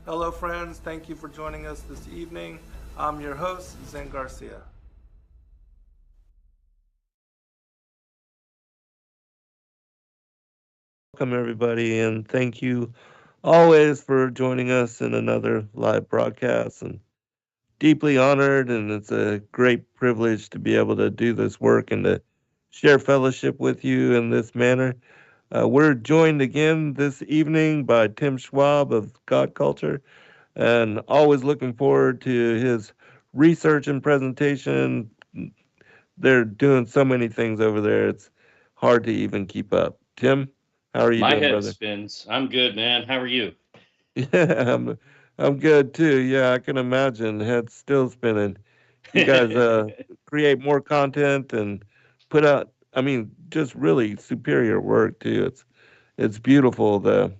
Hello, friends. Thank you for joining us this evening. I'm your host, Zen Garcia. Welcome, everybody, and thank you always for joining us in another live broadcast. And deeply honored, and it's a great privilege to be able to do this work and to share fellowship with you in this manner. We're joined again this evening by Tim Schwab of God Culture, and always looking forward to his research and presentation. They're doing so many things over there, it's hard to even keep up. Tim, how are you My doing, head brother? spins. I'm good, man. How are you? Yeah, I'm good too. Yeah, I can imagine. Head's still spinning. You guys create more content and put out, I mean, just really superior work too. It's beautiful, the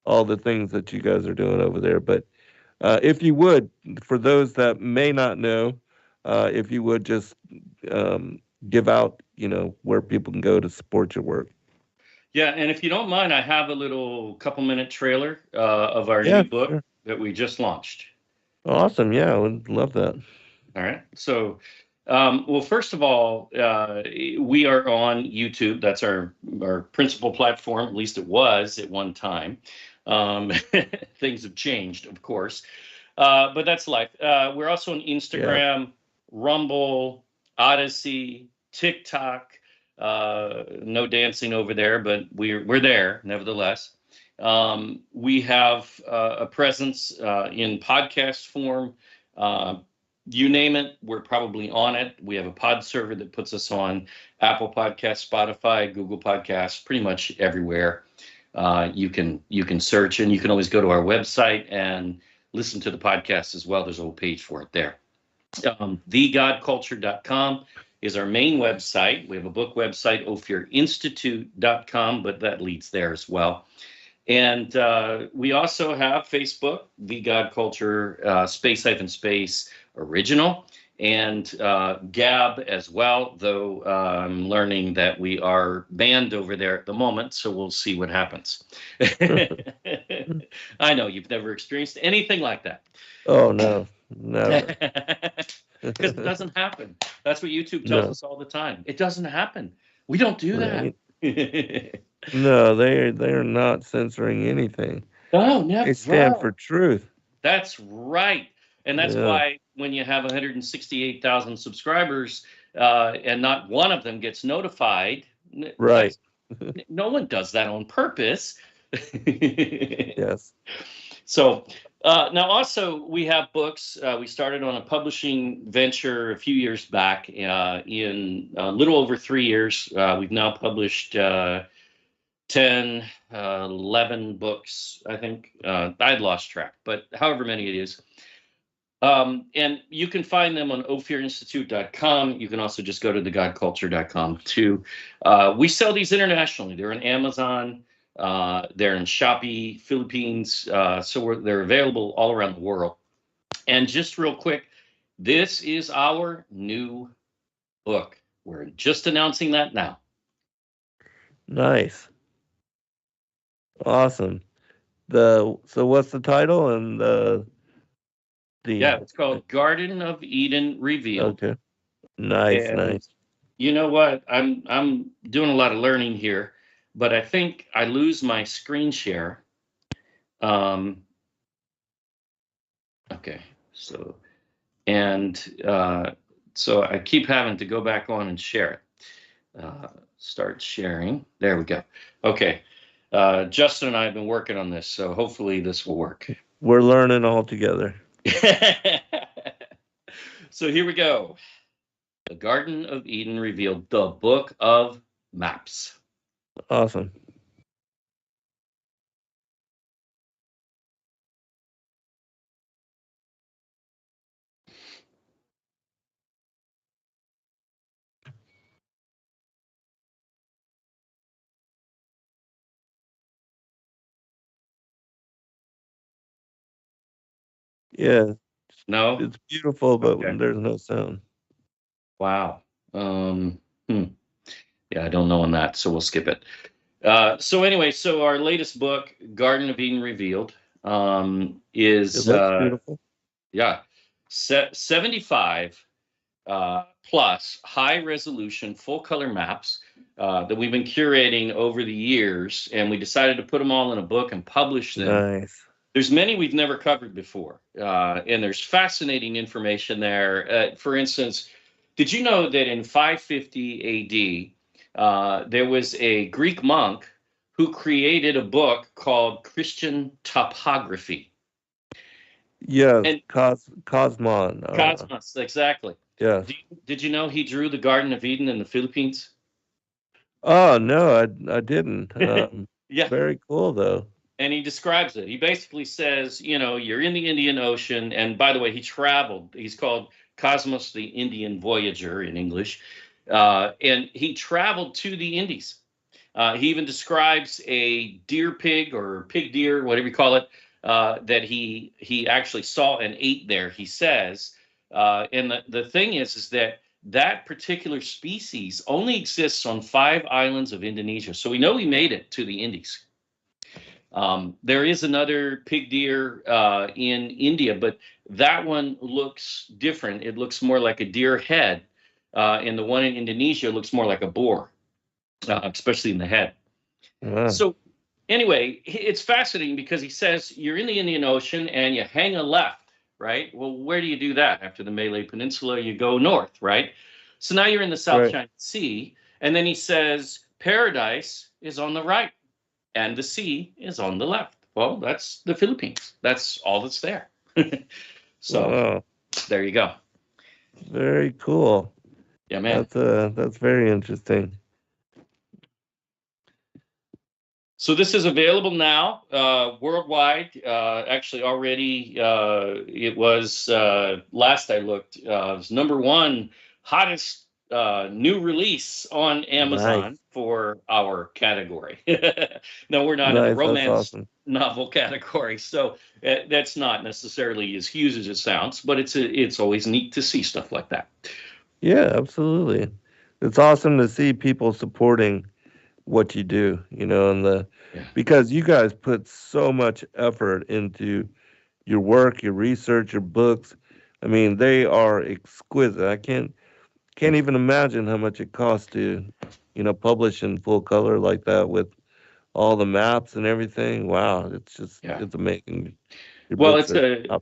all the things that you guys are doing over there. But if you would, for those that may not know, if you would just um, give out, where people can go to support your work. Yeah, and if you don't mind, I have a little couple-minute trailer of our Yeah, new book sure. that we just launched. Awesome. Yeah, I would love that. All right. So, well, first of all, we are on YouTube. That's our principal platform. At least it was at one time. Um, Things have changed, of course, but that's life. We're also on Yeah. Instagram, Rumble, Odyssey, TikTok. No dancing over there, but we're there nevertheless. We have a presence in podcast form. Uh, you name it, we're probably on it. We have a pod server that puts us on Apple Podcasts, Spotify, Google Podcasts, pretty much everywhere. You can search, and you can always go to our website and listen to the podcast as well. There's a whole page for it there. TheGodCulture.com is our main website. We have a book website, ophirinstitute.com, but that leads there as well. And we also have Facebook, The God Culture, space original, and Gab as well, though I'm learning that we are banned over there at the moment, so we'll see what happens. I know you've never experienced anything like that. Oh no, never. Because it doesn't happen. That's what YouTube tells No, us all the time. It doesn't happen. We don't do that. right? No, they're not censoring anything. No, They stand for never. truth. That's right. And that's Yeah, why when you have 168,000 subscribers and not one of them gets notified, right. that's no one does that on purpose. Yes. So now also we have books. We started on a publishing venture a few years back. In a little over 3 years, we've now published 10, 11 books, I think. I'd lost track, but however many it is. And you can find them on ophirinstitute.com. You can also just go to thegodculture.com too. We sell these internationally. They're on Amazon. They're in Shopee, Philippines. So they're available all around the world. And just real quick, this is our new book. We're just announcing that now. Nice. Awesome. The so what's the title and the Yeah, it's called Garden of Eden Revealed. okay. Nice, And nice. you know what? I'm doing a lot of learning here, but I think I lose my screen share. Um, okay, so and so I keep having to go back on and share it. Start sharing. There we go. Okay, Justin and I have been working on this, so hopefully this will work. We're learning all together. So here we go. The Garden of Eden Revealed, the Book of Maps. Awesome. Yeah, No? it's beautiful, but Okay. there's no sound. Wow. Um, hmm. Yeah, I don't know on that, so we'll skip it. So anyway, so our latest book, Garden of Eden Revealed. It is looks beautiful. yeah, 75 plus high resolution full color maps that we've been curating over the years, and we decided to put them all in a book and publish them. Nice. There's many we've never covered before, and there's fascinating information there. For instance, did you know that in 550 AD, there was a Greek monk who created a book called Christian Topography? Yes, And Cosmon. Cosmos, exactly. Yes. Did you know he drew the Garden of Eden in the Philippines? Oh no, I didn't. Yeah. Very cool though. And he describes it. He basically says, you know, you're in the Indian Ocean. And by the way, he traveled. He's called Cosmos the Indian Voyager in English. And he traveled to the Indies. He even describes a deer pig or pig deer, whatever you call it, that he actually saw and ate there, he says. And the thing is that that particular species only exists on 5 islands of Indonesia. So we know he made it to the Indies. There is another pig deer in India, but that one looks different. It looks more like a deer head, and the one in Indonesia looks more like a boar, especially in the head. Wow. So anyway, it's fascinating because he says you're in the Indian Ocean and you hang a left, right? Well, where do you do that? After the Malay Peninsula, you go north, right? So now you're in the South Right. China Sea, and then he says paradise is on the right and the sea is on the left. Well, that's the Philippines. That's all that's there. So Wow. there you go. Very cool. Yeah, man. That's very interesting. So this is available now worldwide. Actually, already it was last I looked. It was #1 hottest new release on Amazon Nice. for our category. No, we're not in the Nice. That's romance awesome. novel category, so that's not necessarily as huge as it sounds. But it's always neat to see stuff like that. Yeah, absolutely. It's awesome to see people supporting what you do, and Yeah. because you guys put so much effort into your work, your research, your books. I mean, they are exquisite. I can't even imagine how much it costs to, publish in full color like that with all the maps and everything. Wow, Yeah. it's amazing. Your Well, books are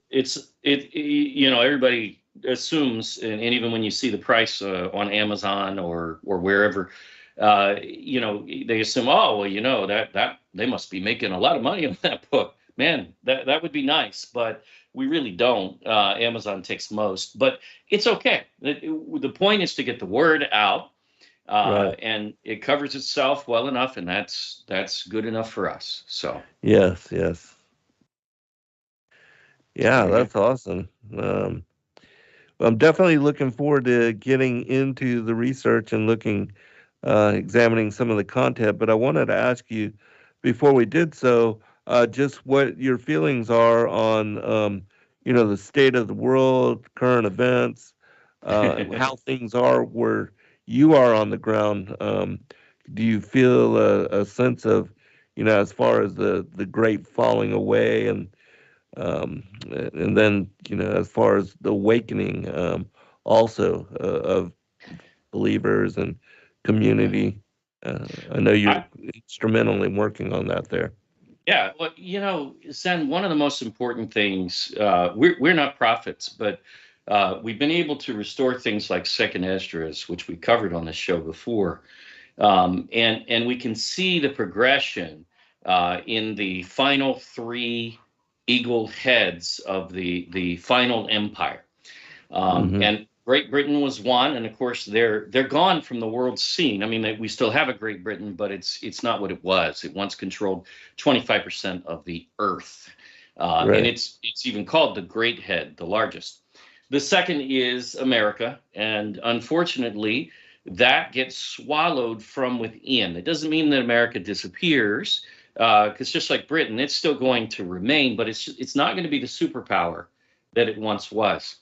everybody assumes, and even when you see the price on Amazon or wherever, they assume, oh, well, that they must be making a lot of money on that book. Man, that would be nice, but we really don't. Amazon takes most, but it's okay. The point is to get the word out, right. and it covers itself well enough, and that's good enough for us. So Yes, yes. Yeah, there you go. that's awesome. I'm definitely looking forward to getting into the research and examining some of the content. But I wanted to ask you before we did so, just what your feelings are on, the state of the world, current events, how things are where you are on the ground. Do you feel a sense of, as far as the great falling away and then as far as the awakening also of believers and community, I know you're I, instrumental in working on that there. Yeah, well, Zen, one of the most important things, we're not prophets, but we've been able to restore things like Second Esdras, which we covered on this show before, and we can see the progression in the final 3 eagle heads of the final empire. And Great Britain was one, and of course they're gone from the world scene. I mean, we still have a Great Britain, but it's not what it was. It once controlled 25% of the earth, Right. and it's even called the Great Head, the largest. The second is America, and unfortunately, that gets swallowed from within. It doesn't mean that America disappears, because just like Britain, it's still going to remain, but it's not going to be the superpower that it once was.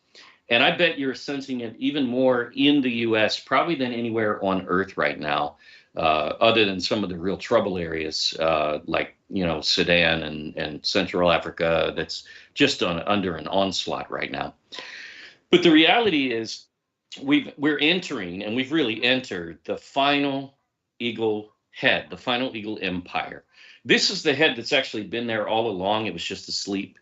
And I bet you're sensing it even more in the U.S., probably than anywhere on Earth right now. other than some of the real trouble areas like Sudan and Central Africa, that's just under an onslaught right now. But the reality is we're entering, and we've really entered the final eagle head, the final eagle empire. This is the head that's actually been there all along. It was just asleep.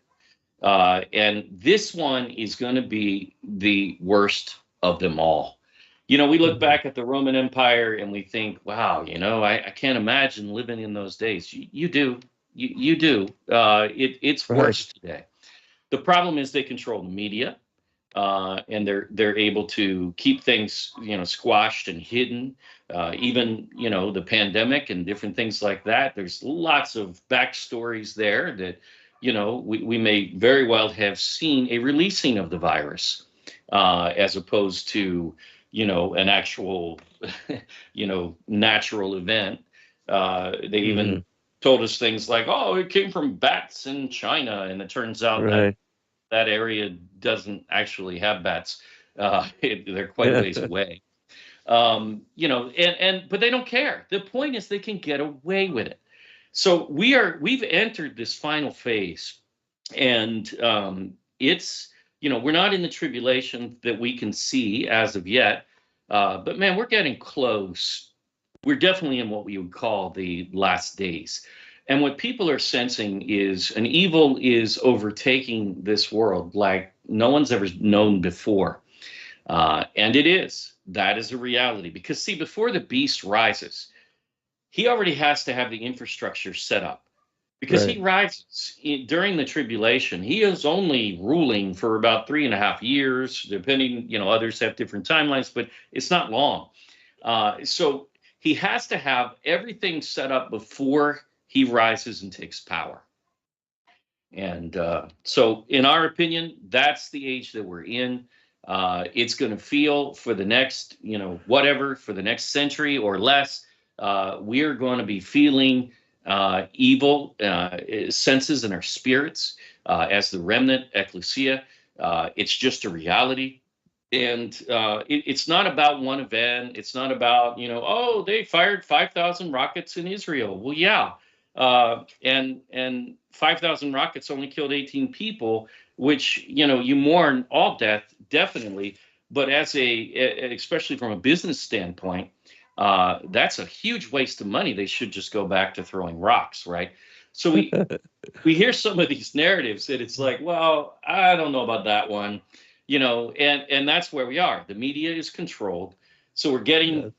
And this one is going to be the worst of them all. We look back at the Roman Empire and we think, wow, I can't imagine living in those days. You do. You do. It's worse today. The problem is they control the media. And they're able to keep things squashed and hidden, even the pandemic and different things like that. There's lots of backstories there that we may very well have seen a releasing of the virus as opposed to an actual natural event. They even told us things like, oh, it came from bats in China, and it turns out that area doesn't actually have bats. They're quite a ways away. But they don't care. The point is they can get away with it. So we've entered this final phase, and it's we're not in the tribulation that we can see as of yet, but man, we're getting close. We're definitely in what we would call the last days. And what people are sensing is an evil is overtaking this world like no one's ever known before. And it is. That is a reality. Because, see, before the beast rises, he already has to have the infrastructure set up. Because he rises during the tribulation. He is only ruling for about 3.5 years, depending, others have different timelines, but it's not long. So he has to have everything set up before he rises and takes power. And so in our opinion, that's the age that we're in. It's going to feel for the next, for the next century or less, we're going to be feeling evil senses in our spirits as the remnant ecclesia. It's just a reality. And it's not about one event. It's not about, oh, they fired 5,000 rockets in Israel. Well, yeah. And 5,000 rockets only killed 18 people, which, you mourn all death, definitely. But especially from a business standpoint, that's a huge waste of money. They should just go back to throwing rocks, right? So we hear some of these narratives that it's like, well, I don't know about that one, and that's where we are. The media is controlled. So we're getting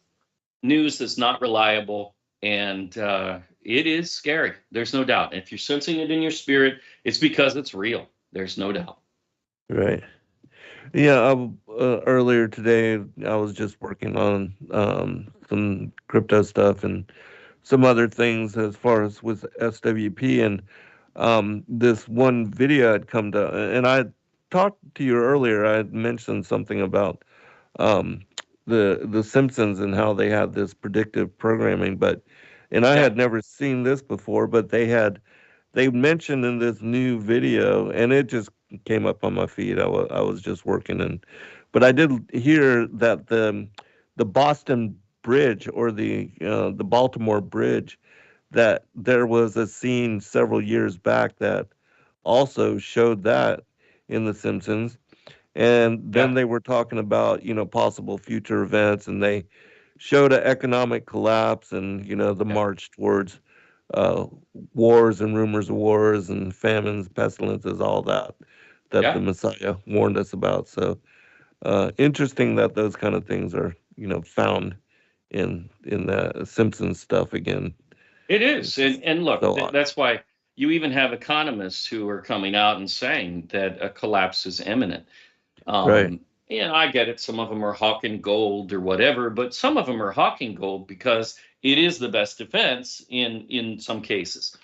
news that's not reliable, and it is scary. There's no doubt. If you're sensing it in your spirit, it's because it's real. There's no doubt. Right. Yeah. Earlier today, I was just working on some crypto stuff and some other things as far as with SWP, and this one video had come to, and I talked to you earlier. I had mentioned something about the Simpsons and how they had this predictive programming, and I had never seen this before, but they mentioned in this new video, and it just came up on my feed. I was just working, but I did hear that the Boston Bridge, or the Baltimore Bridge, that there was a scene several years back that also showed that in The Simpsons. And then they were talking about, possible future events, and they showed an economic collapse and, the march towards wars and rumors of wars and famines, pestilences, all that the Messiah warned us about. So interesting that those kind of things are, found in the Simpsons stuff again. It is. And look, that's why you even have economists who are coming out and saying that a collapse is imminent. Right. I get it. Some of them are hawking gold or whatever, but some of them are hawking gold because it is the best defense in some cases.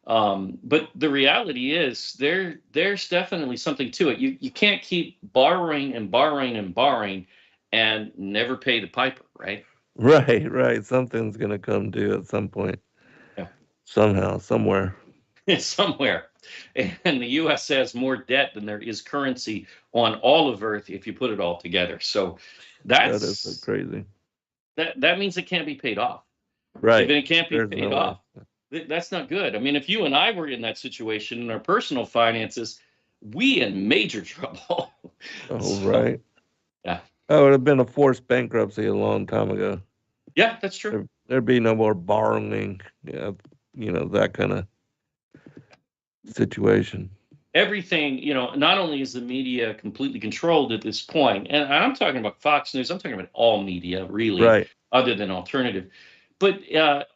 But the reality is there's definitely something to it. You can't keep borrowing and borrowing and borrowing and never pay the piper, right? Right. Something's going to come due at some point. Yeah. Somehow, somewhere. Somewhere. And the U.S. has more debt than there is currency on all of Earth if you put it all together. So that is so crazy. That means it can't be paid off. Right. If it can't be There's paid no way. off, that's not good. I mean, if you and I were in that situation in our personal finances, we in major trouble. Oh, So, right. yeah. That would have been a forced bankruptcy a long time ago. Yeah, that's true. There'd be no more borrowing, yeah, that kind of situation. Everything, not only is the media completely controlled at this point, and I'm talking about Fox News, I'm talking about all media, really, Right. other than alternative. But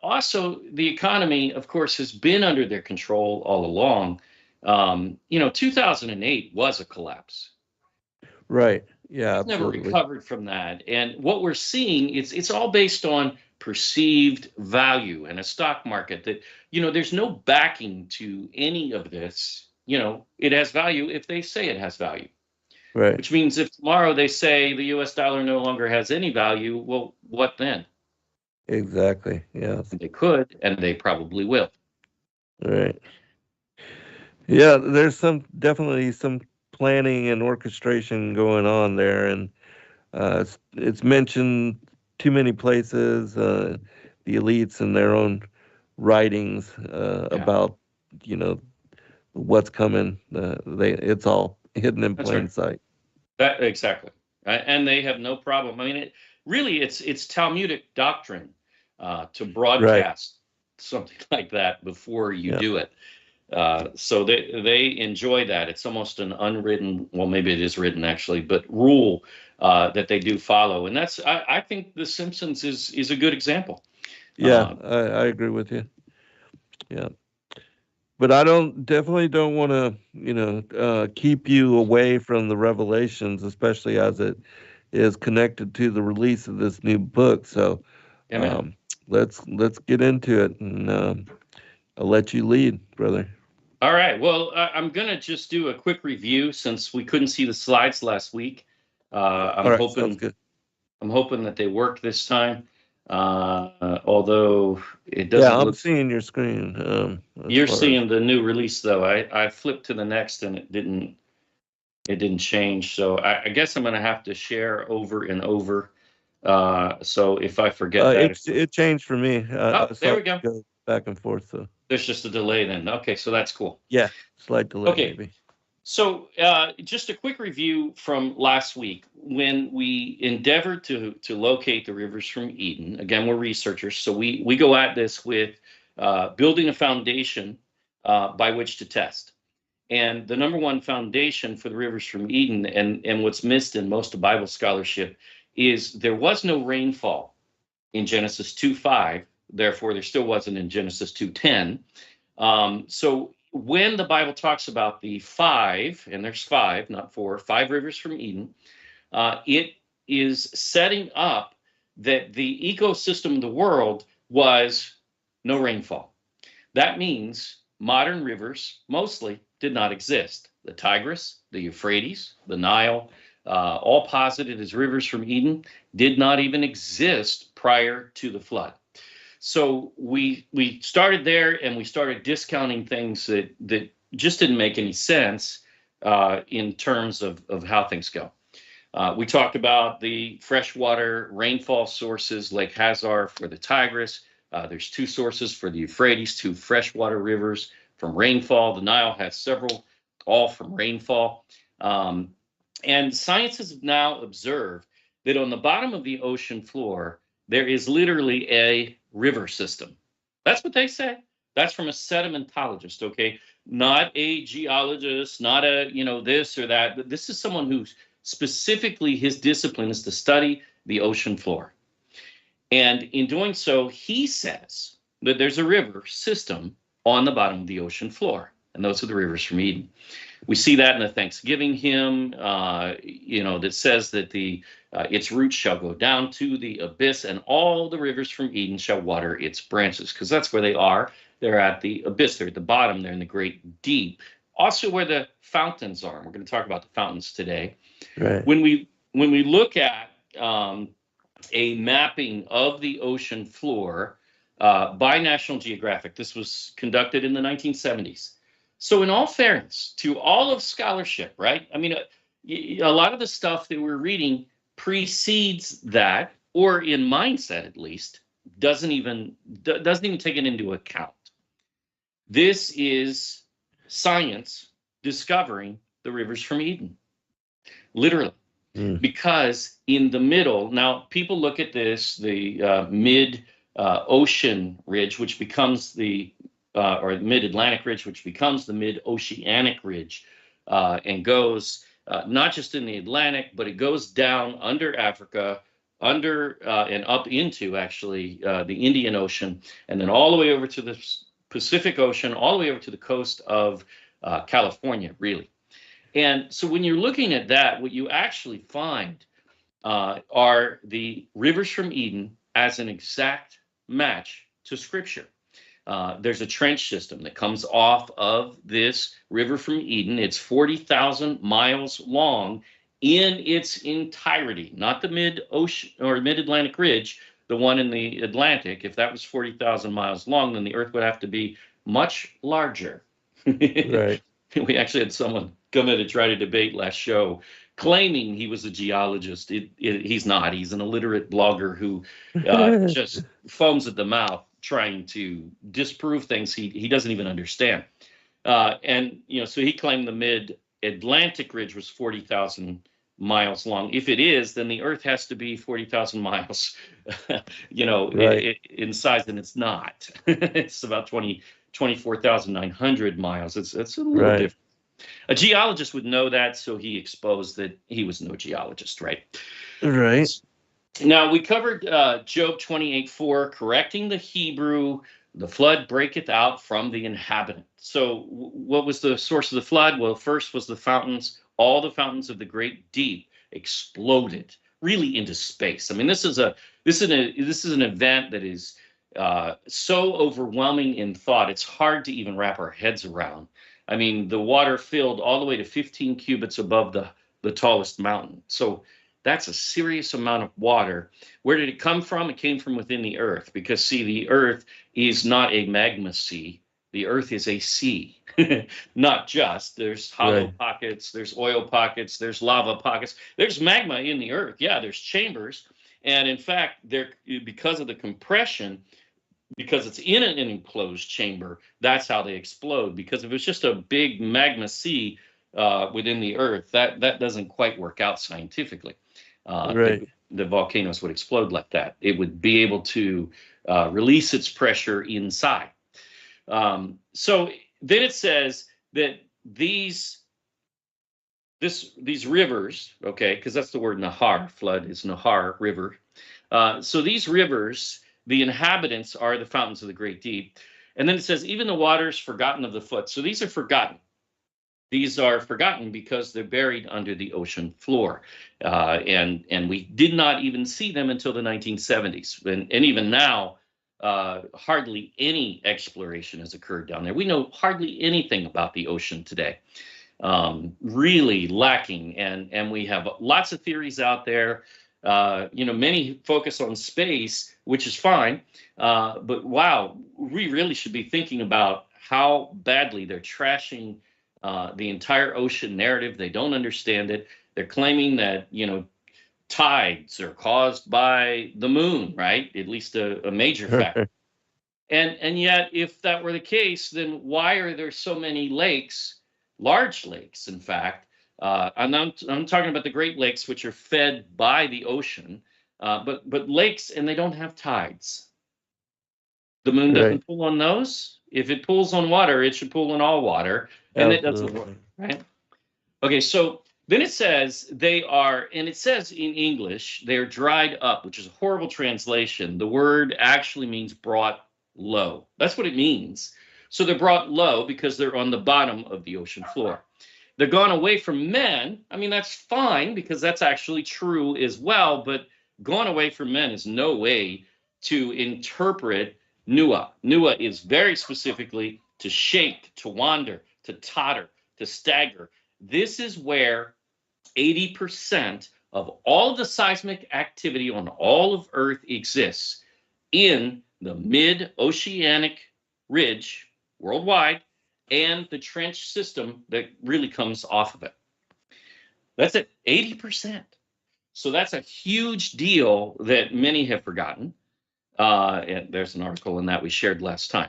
also, the economy, of course, has been under their control all along. 2008 was a collapse. Right. Yeah, It's never absolutely. recovered from that. And what we're seeing, it's all based on perceived value and a stock market that, there's no backing to any of this. It has value if they say it has value, Right. which means if tomorrow they say the US dollar no longer has any value, well, what then? Exactly. Yeah. They could, and they probably will. Right. Yeah, there's definitely some planning and orchestration going on there, and it's mentioned too many places. The elites in their own writings Yeah, about what's coming. It's all hidden in that's plain right. sight. That exactly. And they have no problem. I mean, it's Talmudic doctrine to Right. broadcast something like that before you Yeah. do it. So they enjoy that. It's almost an unwritten, well, maybe it is written actually, but rule that they do follow. And I think The Simpsons is a good example. Yeah. Uh, I agree with you. Yeah. But I definitely don't want to, keep you away from the revelations, especially as it is connected to the release of this new book. So, Amen. let's get into it, and I'll let you lead, brother. All right. Well, I'm going to just do a quick review since we couldn't see the slides last week. All right, sounds good. I'm hoping that they work this time. Although it Yeah, doesn't I'm look. seeing your screen. As You're far as seeing the new release though. I flipped to the next and it didn't change. So I guess I'm going to have to share over and over. So if I forget that, it changed for me. oh, I there saw we it go. go back and forth. So There's just a delay then. Okay, so that's cool. yeah, slight delay Okay, maybe. so just a quick review from last week when we endeavored to locate the rivers from Eden. Again, we're researchers, so we go at this with building a foundation by which to test. And the number one foundation for the rivers from Eden, and what's missed in most of Bible scholarship, is there was no rainfall in Genesis 2:5. Therefore, there still wasn't in Genesis 2:10. So when the Bible talks about the five, and there's five, not four, five rivers from Eden, it is setting up that the ecosystem of the world was no rainfall. That means modern rivers mostly did not exist. The Tigris, the Euphrates, the Nile, all posited as rivers from Eden, did not even exist prior to the flood. So we started there and we started discounting things that just didn't make any sense in terms of how things go. We talked about the freshwater rainfall sources, Lake Hazar for the Tigris. There's two sources for the Euphrates, two freshwater rivers from rainfall. The Nile has several, all from rainfall. And science has now observed that on the bottom of the ocean floor, there is literally a river system. That's what they say. That's from a sedimentologist, okay? Not a geologist, not a, this or that. This is someone who's specifically his discipline is to study the ocean floor. And in doing so, he says that there's a river system on the bottom of the ocean floor. And those are the rivers from Eden. We see that in the Thanksgiving hymn, that says that its roots shall go down to the abyss, and all the rivers from Eden shall water its branches, because that's where they are. They're at the abyss. They're at the bottom. They're in the great deep. Also, where the fountains are. And we're going to talk about the fountains today. Right. When we look at a mapping of the ocean floor by National Geographic, this was conducted in the 1970s. So in all fairness to all of scholarship, right? I mean, a lot of the stuff that we're reading precedes that, or in mindset at least, doesn't even take it into account. This is science discovering the rivers from Eden, literally. Because in the middle, now people look at this, the mid ocean ridge, which becomes the or mid Atlantic ridge, which becomes the mid oceanic ridge, and goes not just in the Atlantic, but it goes down under Africa, under and up into actually the Indian Ocean, and then all the way over to the Pacific Ocean, all the way over to the coast of California, really. And so when you're looking at that, what you actually find are the rivers from Eden as an exact match to Scripture. There's a trench system that comes off of this river from Eden. It's 40,000 miles long in its entirety, not the mid-ocean or mid-Atlantic ridge, the one in the Atlantic. If that was 40,000 miles long, then the Earth would have to be much larger. Right. We actually had someone come in and try to debate last show, claiming he was a geologist. He's not. He's an illiterate blogger who just foams at the mouth trying to disprove things he doesn't even understand. And so he claimed the mid-Atlantic ridge was 40,000 miles long. If it is, then the Earth has to be 40,000 miles, right. in size, and it's not. It's about 24,900 miles. It's a little right. different. A geologist would know that, so he exposed that he was no geologist, right? Right. Now, we covered Job 28:4, correcting the Hebrew, the flood breaketh out from the inhabitant. So what was the source of the flood? Well, first was the fountains. All the fountains of the great deep exploded really into space. I mean, this is an event that is so overwhelming in thought, it's hard to even wrap our heads around. I mean, the water filled all the way to 15 cubits above the tallest mountain. So that's a serious amount of water. Where did it come from? It came from within the Earth, because, see, the Earth is not a magma sea. The Earth is a sea. Not just. There's hollow right. pockets, there's oil pockets, there's lava pockets. There's magma in the Earth. Yeah, there's chambers. And in fact, because of the compression, because it's in an enclosed chamber, that's how they explode. Because if it's just a big magma sea within the Earth, that doesn't quite work out scientifically. Right. The volcanoes would explode like that. It would be able to release its pressure inside. So then it says that these rivers, okay, because that's the word Nahar, flood is Nahar, river. So these rivers, the inhabitants are the fountains of the great deep. And then it says, even the waters forgotten of the foot. So these are forgotten. These are forgotten because they're buried under the ocean floor. And we did not even see them until the 1970s. And even now, hardly any exploration has occurred down there. We know hardly anything about the ocean today. Really lacking. And we have lots of theories out there. Many focus on space, which is fine. But wow, we really should be thinking about how badly they're trashing the entire ocean narrative. They don't understand it. They're claiming that, tides are caused by the moon, right? At least a major factor. And yet, if that were the case, then why are there so many lakes, large lakes, in fact? I'm talking about the Great Lakes, which are fed by the ocean, but lakes, and they don't have tides. The moon doesn't pull on those. If it pulls on water, it should pull on all water, and it doesn't work, right? Okay, so then it says they are, and it says in English, they're dried up, which is a horrible translation. The word actually means brought low. That's what it means. So they're brought low because they're on the bottom of the ocean floor. They're gone away from men. I mean, that's fine because that's actually true as well, but gone away from men is no way to interpret Nuah. Nuah is very specifically to shake, to wander, to totter, to stagger. This is where 80% of all the seismic activity on all of Earth exists, in the mid-oceanic ridge worldwide and the trench system that really comes off of it. That's at 80%. So that's a huge deal that many have forgotten. And there's an article in that we shared last time.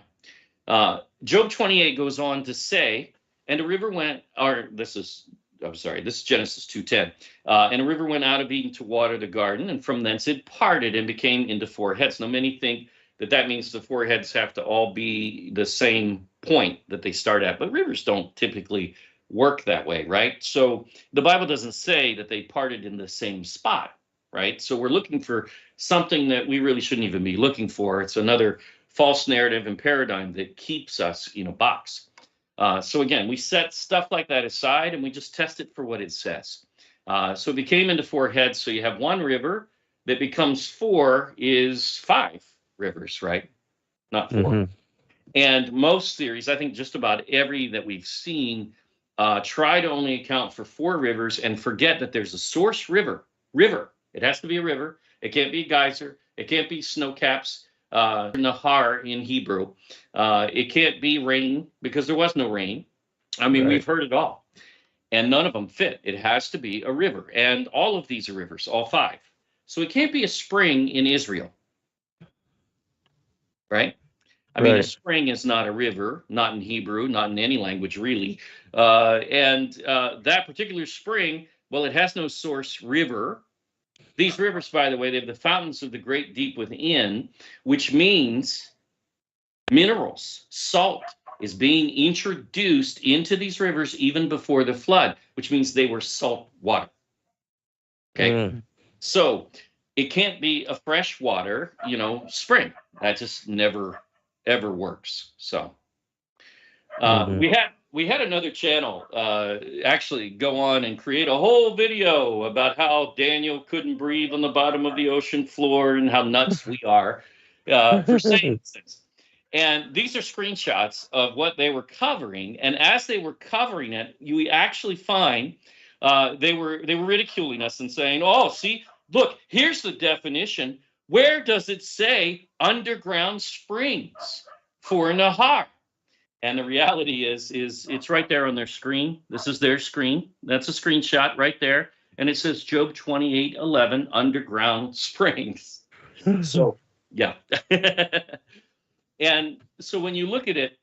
Job 28 goes on to say, and a river went, or this is Genesis 2:10. And a river went out of Eden to water the garden, and from thence it parted and became into four heads. Now, many think that that means the four heads have to all be the same point that they start at, but rivers don't typically work that way, right? So the Bible doesn't say that they parted in the same spot, right? So we're looking for something that we really shouldn't even be looking for. It's another false narrative and paradigm that keeps us in a box. So again, we set stuff like that aside and we just test it for what it says. So it became into four heads. So you have one river that becomes four is five rivers, right? Not four. Mm-hmm. And most theories, I think just about every that we've seen, try to only account for four rivers and forget that there's a source river. It has to be a river. It can't be a geyser. It can't be snow caps. Nahar in Hebrew. It can't be rain because there was no rain. I mean, Right. we've heard it all. And none of them fit. It has to be a river. And all of these are rivers, all five. So it can't be a spring in Israel. Right? I mean, a Right. spring is not a river, not in Hebrew, not in any language really. And that particular spring, well, it has no source river. These rivers, by the way, they have the fountains of the great deep within, which means minerals, salt is being introduced into these rivers even before the flood, which means they were salt water. Okay. Mm. So it can't be a freshwater, spring. That just never, ever works. So Mhm. we had another channel actually go on and create a whole video about how Daniel couldn't breathe on the bottom of the ocean floor and how nuts we are for saying this. And these are screenshots of what they were covering. And as they were covering it, you actually find they were ridiculing us and saying, "Oh, see, look, here's the definition. Where does it say underground springs for Nahar?" And the reality is it's right there on their screen. This is their screen. That's a screenshot right there. And it says Job 28:11 underground springs. So, yeah. And so when you look at it,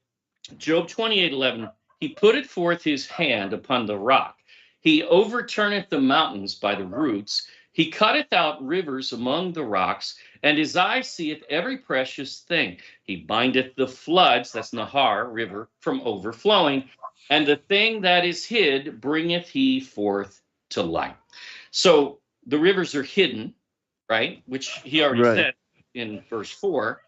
Job 28:11, he putteth forth his hand upon the rock. He overturneth the mountains by the roots. He cutteth out rivers among the rocks, and his eye seeth every precious thing. He bindeth the floods, that's Nahar, river, from overflowing, and the thing that is hid bringeth he forth to light. So the rivers are hidden, right? Which he already Right. said in verse 4.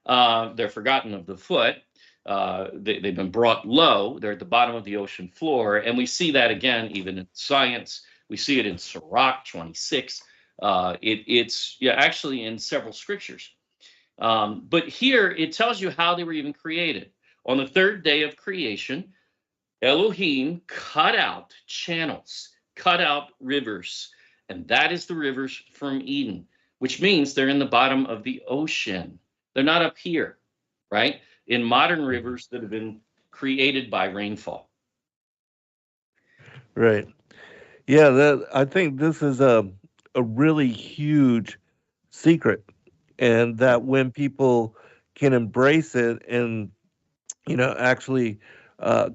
They're forgotten of the foot. They've been brought low. They're at the bottom of the ocean floor. And we see that again, even in science. We see it in Sirach 26. It's actually in several scriptures. But here it tells you how they were even created. On the third day of creation, Elohim cut out channels, cut out rivers. And that is the rivers from Eden, which means they're in the bottom of the ocean. They're not up here, right? In modern rivers that have been created by rainfall. Right. Yeah, I think this is a really huge secret, and that when people can embrace it and actually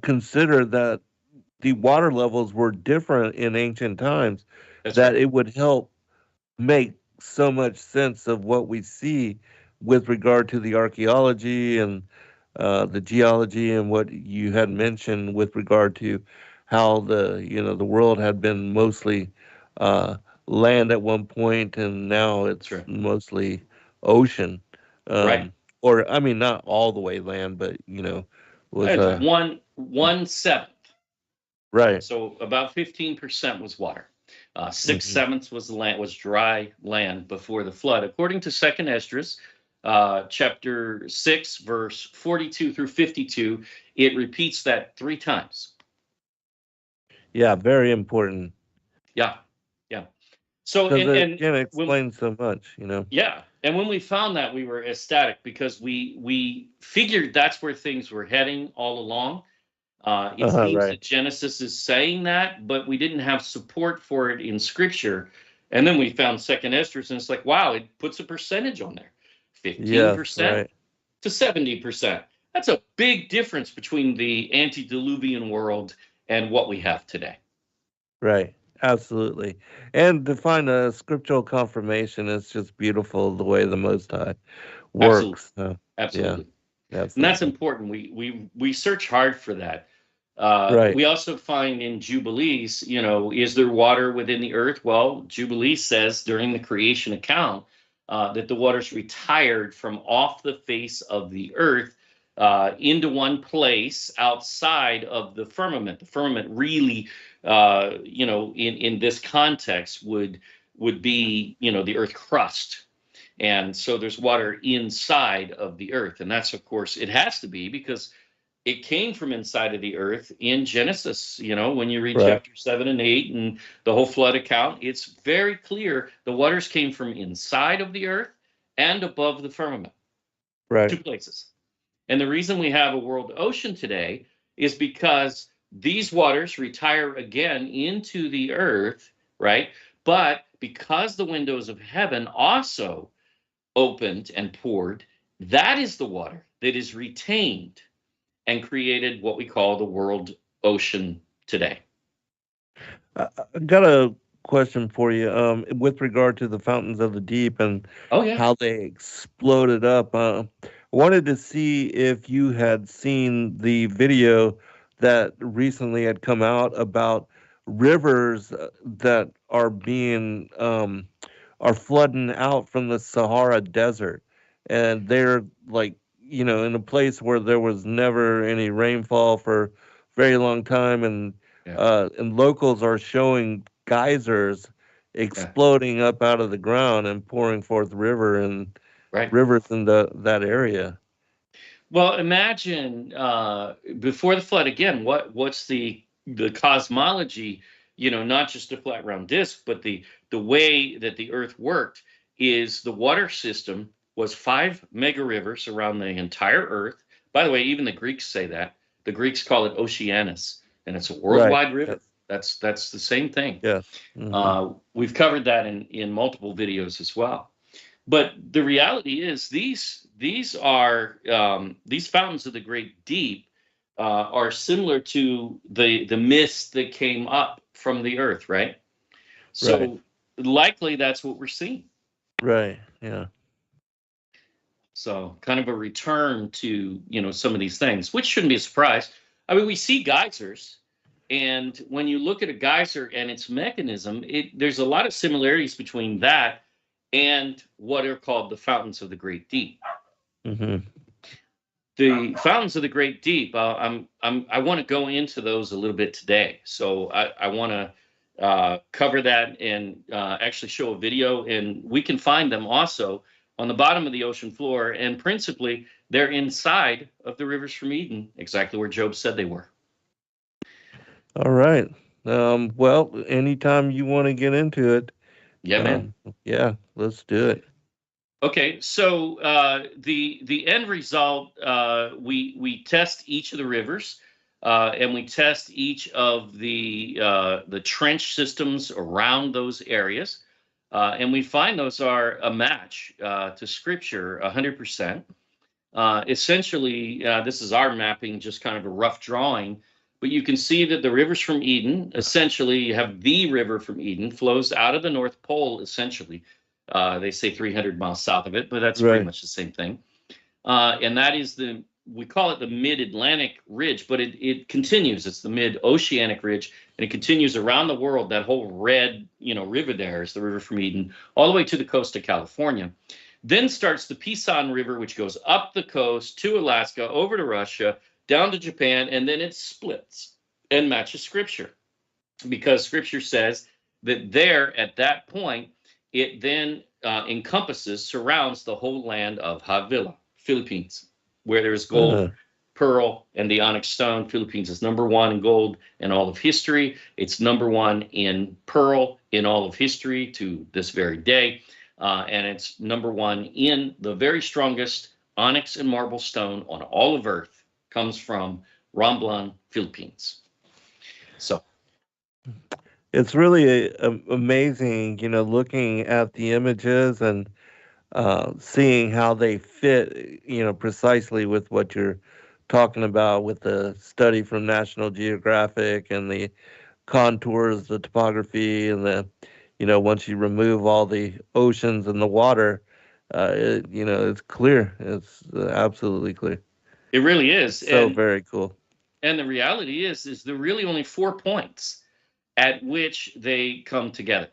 consider that the water levels were different in ancient times, That's that right. it would help make so much sense of what we see with regard to the archaeology and the geology and what you had mentioned with regard to how the world had been mostly uh, land at one point and now it's Sure. mostly ocean. Right. Or I mean, not all the way land, but was It's 1/7. right. So about 15% was water. Six Mhm. sevenths was dry land before the flood, according to Second Esdras, chapter 6, verse 42 through 52. It repeats that 3 times. Yeah, very important Yeah, yeah. So because it and can when explain so much. yeah, and when we found that, we were ecstatic because we figured that's where things were heading all along. It seems Right. that Genesis is saying that, but we didn't have support for it in Scripture. And then we found Second Esdras, and it's like, wow, it puts a percentage on there. Yes, 15% right, to 70%. That's a big difference between the antediluvian world and what we have today. right. Absolutely. And to find a scriptural confirmation is just beautiful the way the Most High Absolutely. works. So, yeah, Absolutely. And that's absolutely. important. We search hard for that. Right, We also find in Jubilees, is there water within the earth? Well, Jubilee says during the creation account that the waters retired from off the face of the earth into one place outside of the firmament. The firmament really, in this context would be, the earth crust. And so there's water inside of the earth. And that's, of course, it has to be because it came from inside of the earth in Genesis. When you read right, chapter 7 and 8 and the whole flood account, it's very clear the waters came from inside of the earth and above the firmament, two right, places. And the reason we have a world ocean today is because these waters retire again into the earth, right? But because the windows of heaven also opened and poured, that is the water that is retained and created what we call the world ocean today. I got a question for you. With regard to the fountains of the deep and Oh, yeah. how they exploded up. I wanted to see if you had seen the video that recently had come out about rivers that are flooding out from the Sahara Desert, and they're like, in a place where there was never any rainfall for a very long time, Yeah. and locals are showing geysers Yeah. exploding up out of the ground and pouring forth Right. rivers in that area. Well, imagine before the flood again. What's the cosmology? Not just a flat round disk, but the way that the Earth worked is the water system was 5 mega rivers around the entire Earth. By the way, even the Greeks say that. The Greeks call it Oceanus, and it's a Right. worldwide river. Yes. That's the same thing. Yes. Hmm. We've covered that in multiple videos as well. But the reality is these fountains of the great deep are similar to the mist that came up from the earth, right? Right. So likely that's what we're seeing. Right. Yeah. So kind of a return to some of these things, which shouldn't be a surprise. I mean, we see geysers, and when you look at a geyser and its mechanism, there's a lot of similarities between that and what are called the fountains of the great deep. Hmm. The fountains of the great deep. I want to go into those a little bit today. So I want to cover that and actually show a video, and we can find them also on the bottom of the ocean floor. And principally, they're inside of the rivers from Eden, exactly where Job said they were. All right. Well, anytime you want to get into it, Yeah, man. yeah, let's do it. Okay, so the end result, we test each of the rivers, and we test each of the trench systems around those areas, and we find those are a match to Scripture 100%. Essentially, this is our mapping, just kind of a rough drawing, but you can see that the rivers from Eden, essentially, you have the river from Eden flows out of the North Pole, essentially. They say 300 miles south of it, but that's pretty Right. much the same thing. And that is we call it the mid-Atlantic ridge, but it continues. It's the mid-oceanic ridge, and it continues around the world. That whole red, river there is the river from Eden, all the way to the coast of California. Then starts the Pisan River, which goes up the coast to Alaska, over to Russia, down to Japan, and then it splits and matches Scripture. Because Scripture says that there, at that point, it then surrounds the whole land of Havila, Philippines, where there's gold, Uh, pearl, and the onyx stone. Philippines is number one in gold in all of history. It's number one in pearl in all of history to this very day. And it's number one in the very strongest onyx and marble stone on all of Earth, comes from Romblon, Philippines. So, it's really amazing, looking at the images and seeing how they fit, precisely with what you're talking about with the study from National Geographic and the contours, the topography, and once you remove all the oceans and the water, it's clear. It's absolutely clear. It really is. So very cool. And the reality is there really only 4 points at which they come together.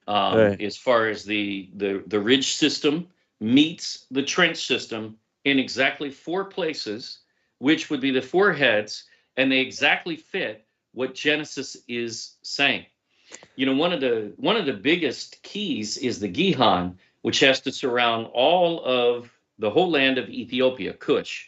Right. As far as the ridge system meets the trench system in exactly 4 places, which would be the 4 heads, and they exactly fit what Genesis is saying. One of the biggest keys is the Gihon, which has to surround all of the whole land of Ethiopia, Kush.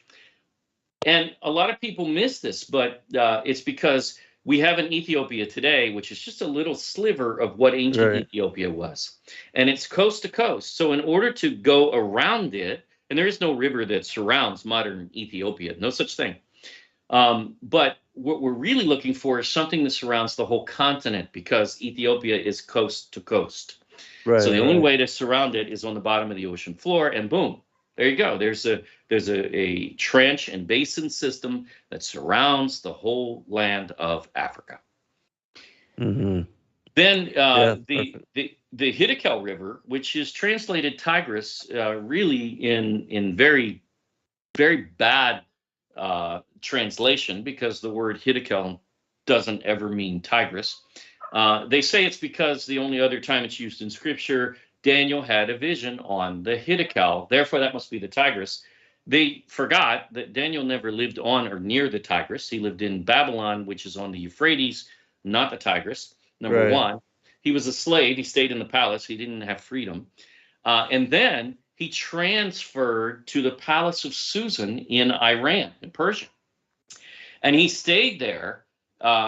And a lot of people miss this, but it's because we have an Ethiopia today, which is just a little sliver of what ancient Ethiopia was. And it's coast to coast. So in order to go around it, and there is no river that surrounds modern Ethiopia, no such thing. But what we're really looking for is something that surrounds the whole continent, because Ethiopia is coast to coast. Right. So the only way to surround it is on the bottom of the ocean floor, and boom, there you go. There's a trench and basin system that surrounds the whole land of Africa. Mm-hmm. Then the Hiddekel River, which is translated Tigris, really in very, very bad translation, because the word Hiddekel doesn't ever mean Tigris. They say it's because the only other time it's used in Scripture, Daniel had a vision on the Hiddekel. Therefore, that must be the Tigris. They forgot that Daniel never lived on or near the Tigris. He lived in Babylon, which is on the Euphrates, not the Tigris. Number one, he was a slave. He stayed in the palace. He didn't have freedom. And then he transferred to the palace of Susan in Iran, in Persia. And he stayed there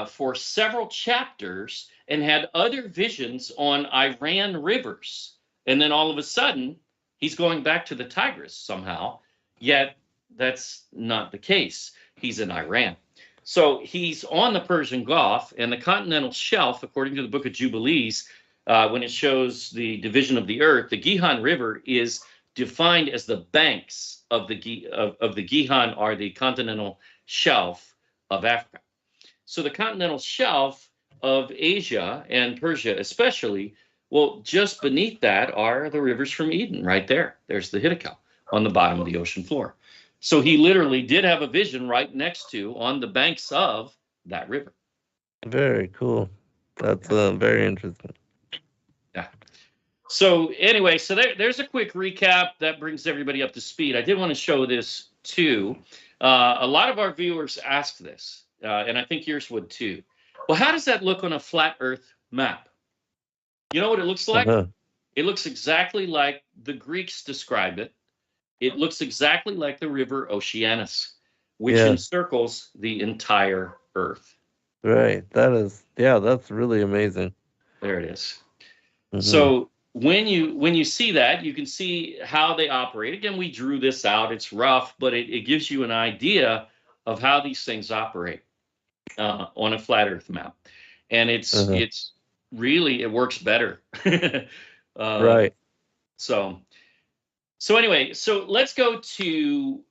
for several chapters and had other visions on Iran rivers. And then all of a sudden, he's going back to the Tigris somehow. Yet that's not the case. He's in Iran. So he's on the Persian Gulf, and the continental shelf, according to the Book of Jubilees, when it shows the division of the earth, the Gihon River is defined as the banks of the Gihon are the continental shelf of Africa. So the continental shelf of Asia and Persia especially, well, just beneath that are the rivers from Eden right there. There's the Hiddekel on the bottom of the ocean floor. So he literally did have a vision right next to, on the banks of that river. Very cool. That's very interesting. Yeah. So anyway, so there's a quick recap that brings everybody up to speed. I did want to show this too. A lot of our viewers asked this, and I think yours would too. Well, how does that look on a flat Earth map? You know what it looks like? It looks exactly like the Greeks describe it. It looks exactly like the river Oceanus, which encircles the entire Earth. Right. That's really amazing. There it is. Mm-hmm. So when you see that, you can see how they operate. Again, we drew this out. It's rough, but it gives you an idea of how these things operate on a flat Earth map. And it's really, it works better. Right. So anyway, so let's go to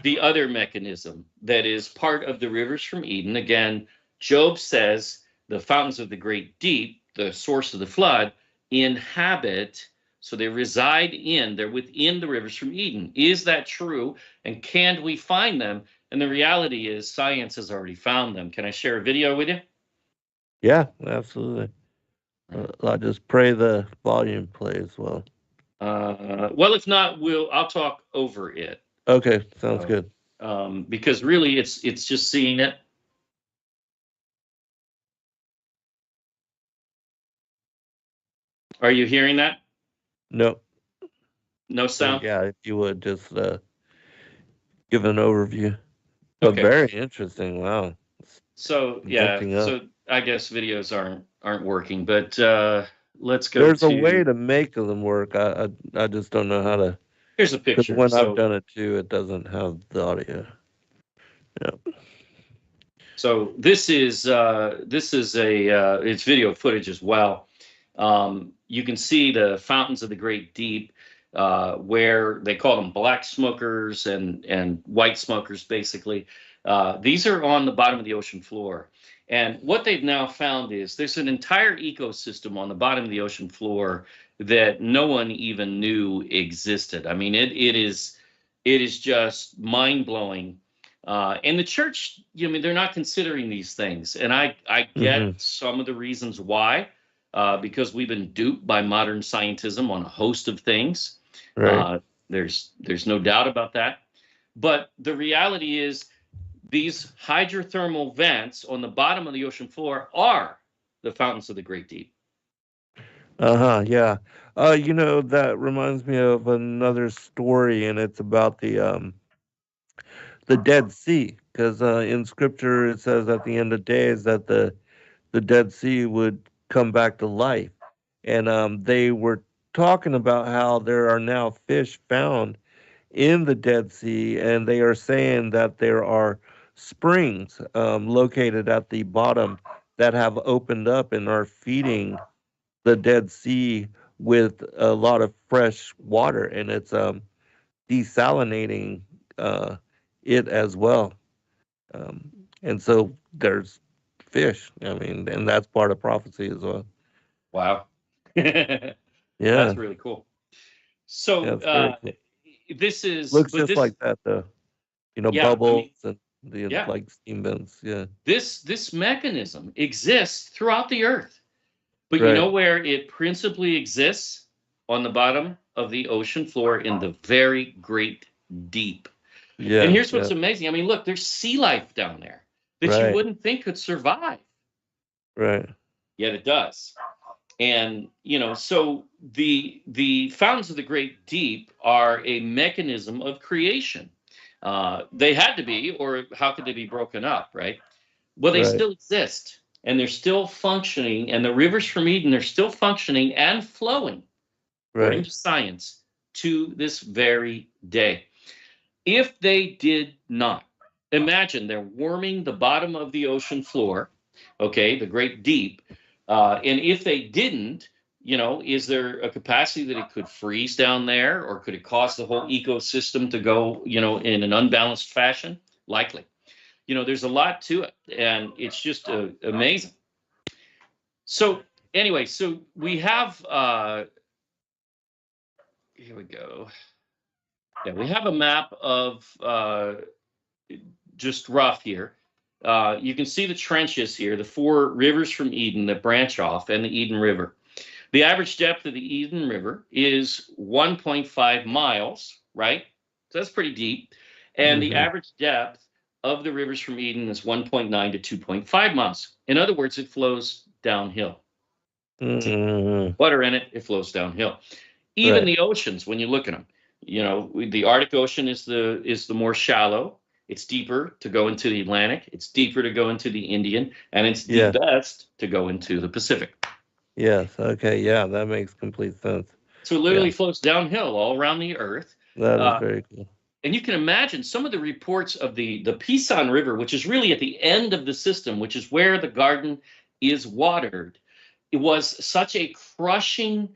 the other mechanism that is part of the rivers from Eden. Again, Job says the fountains of the great deep, the source of the flood, inhabit, so they reside in, they're within the rivers from Eden. Is that true? And can we find them? And the reality is science has already found them. Can I share a video with you? Yeah, absolutely. I'll just pray the volume plays well. Well, if not, I'll talk over it. Okay, sounds good. Because really, it's just seeing it. Are you hearing that? No. No sound? Yeah, if you would just give an overview. But very interesting. Wow. So so I guess videos aren't working, but let's go. There's a way to make them work. I just don't know how to. Here's a picture. When I've done it too, it doesn't have the audio. Yeah. So this is it's video footage as well. You can see the fountains of the great deep. where they call them black smokers and white smokers, basically. These are on the bottom of the ocean floor. And what they've now found is there's an entire ecosystem on the bottom of the ocean floor that no one even knew existed. I mean, it is just mind blowing. And the church, they're not considering these things, and I get some of the reasons why, because we've been duped by modern scientism on a host of things. Right. There's no doubt about that. But the reality is, these hydrothermal vents on the bottom of the ocean floor are the fountains of the great deep. Yeah. That reminds me of another story, and it's about the Dead Sea, because in Scripture it says at the end of days that the Dead Sea would come back to life, and they were talking about how there are now fish found in the Dead Sea, and they are saying that there are springs located at the bottom that have opened up and are feeding the Dead Sea with a lot of fresh water, and it's desalinating uh, it as well. Um, and so there's fish. I mean, and that's part of prophecy as well. Wow. Yeah, That's really cool. So that's very cool. this is Looks but just this like that, though. yeah, I Bubbles mean, and the yeah, like steam vents. Yeah, this mechanism exists throughout the earth. But you right. know where it principally exists? On the bottom of the ocean floor in the very great deep. And Yeah, here's yeah, what's amazing. I mean, look, there's sea life down there that you right, wouldn't think could survive, right, yet it does. And so the fountains of the great deep are a mechanism of creation. They had to be, or how could they be broken up, right? Well, they right, still exist, and they're still functioning, and the rivers from Eden are still functioning and flowing, according right, to science, to this very day. If they did not, imagine they're warming the bottom of the ocean floor, okay, the great deep. And if they didn't, is there a capacity that it could freeze down there, or could it cause the whole ecosystem to go, in an unbalanced fashion? Likely. There's a lot to it, and it's just amazing. So, anyway, so we have, here we go. Yeah, we have a map of just rough here. You can see the trenches here, the four rivers from Eden that branch off, and the Eden River. The average depth of the Eden River is 1.5 miles, right? So that's pretty deep. And the mm-hmm, average depth of the rivers from Eden is 1.9 to 2.5 miles. In other words, it flows downhill. mm-hmm, Water in it, it flows downhill. Even right, the oceans, when you look at them, the Arctic Ocean is the more shallow. It's deeper to go into the Atlantic. It's deeper to go into the Indian, and it's the yeah, best to go into the Pacific. yes, okay, yeah, that makes complete sense. So it Yeah, literally flows downhill all around the Earth. that is Uh, very cool. and you can imagine some of the reports of the Pison River, which is really at the end of the system, which is where the garden is watered. It was such a crushing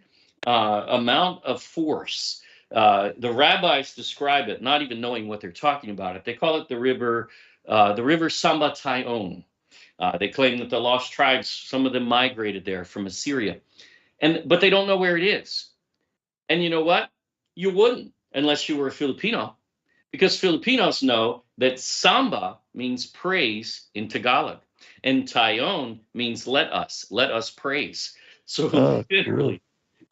amount of force. The rabbis describe it, not even knowing what they're talking about. It. They call it the river Samba Tayon. They claim that the lost tribes, some of them migrated there from Assyria, but they don't know where it is. And you know what? You wouldn't unless you were a Filipino, because Filipinos know that samba means praise in Tagalog, and tayon means let us praise. So Oh, cool. literally,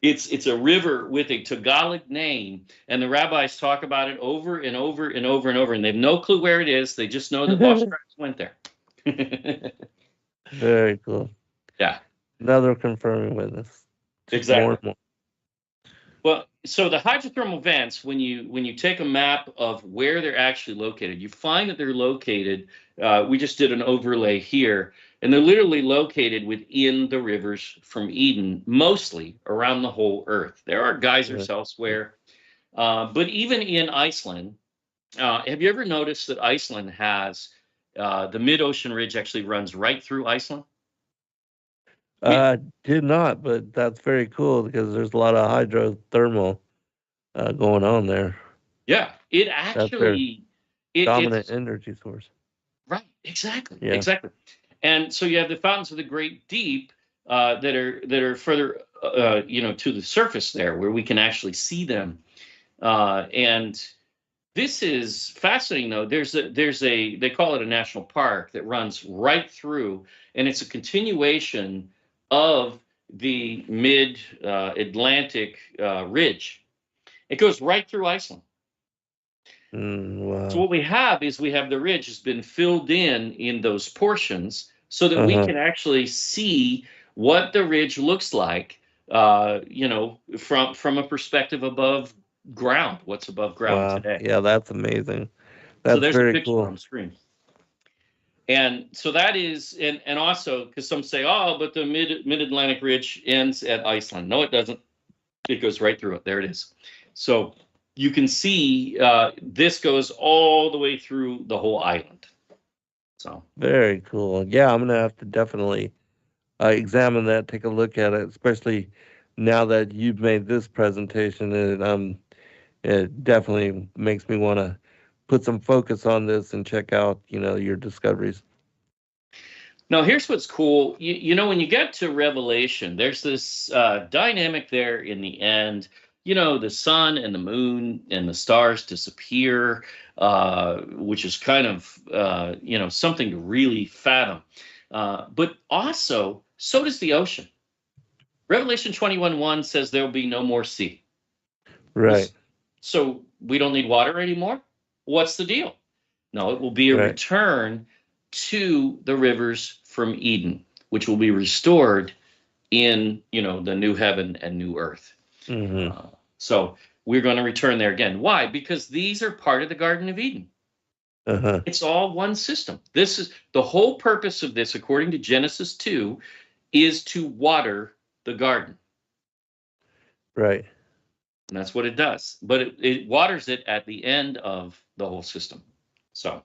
it's a river with a Tagalog name, and the rabbis talk about it over and over and over and over, and they have no clue where it is. They just know that lost tribes went there. Very cool. Yeah, Another confirming witness. Just more exactly. and more. Well, so the hydrothermal vents, when you take a map of where they're actually located, you find that they're located. We just did an overlay here, and they're literally located within the rivers from Eden, mostly around the whole Earth. There are geysers Right. elsewhere, but even in Iceland, have you ever noticed that Iceland has the mid-ocean ridge actually runs right through Iceland? I mean, Did not, but that's very cool because there's a lot of hydrothermal going on there. Yeah, it That's their actually dominant it's energy source. right, exactly, Yeah. exactly. And so you have the fountains of the great deep that are further to the surface there, where we can actually see them. And this is fascinating, though. There's a they call it a national park that runs right through, and it's a continuation of the mid Atlantic ridge. It goes right through Iceland. So Wow. what we have is we have the ridge has been filled in those portions so that we Uh-huh. can actually see what the ridge looks like, from a perspective above ground, what's above ground Wow. today. Yeah, that's amazing. So That's there's a very picture cool. on screen. And so that is, and also because some say, oh, but the mid Atlantic ridge ends at Iceland. No, it doesn't. It goes right through it. There it is. So you can see this goes all the way through the whole island. So Very cool. Yeah, I'm gonna have to definitely examine that, take a look at it, especially now that you've made this presentation. And it definitely makes me want to put some focus on this and check out, your discoveries. now here's what's cool. When you get to Revelation, there's this dynamic there in the end. The sun and the moon and the stars disappear, which is kind of something to really fathom. But also, so does the ocean. Revelation 21:1 says there will be no more sea. Right, So we don't need water anymore? What's the deal? No, it will be a right. return to the rivers from Eden, which will be restored in, the new heaven and new earth. Mm-hmm. So we're going to return there again. Why? Because these are part of the Garden of Eden. Uh-huh. It's all one system. This is the whole purpose of this, according to Genesis 2, is to water the garden. Right. And that's what it does. But it waters it at the end of the whole system. So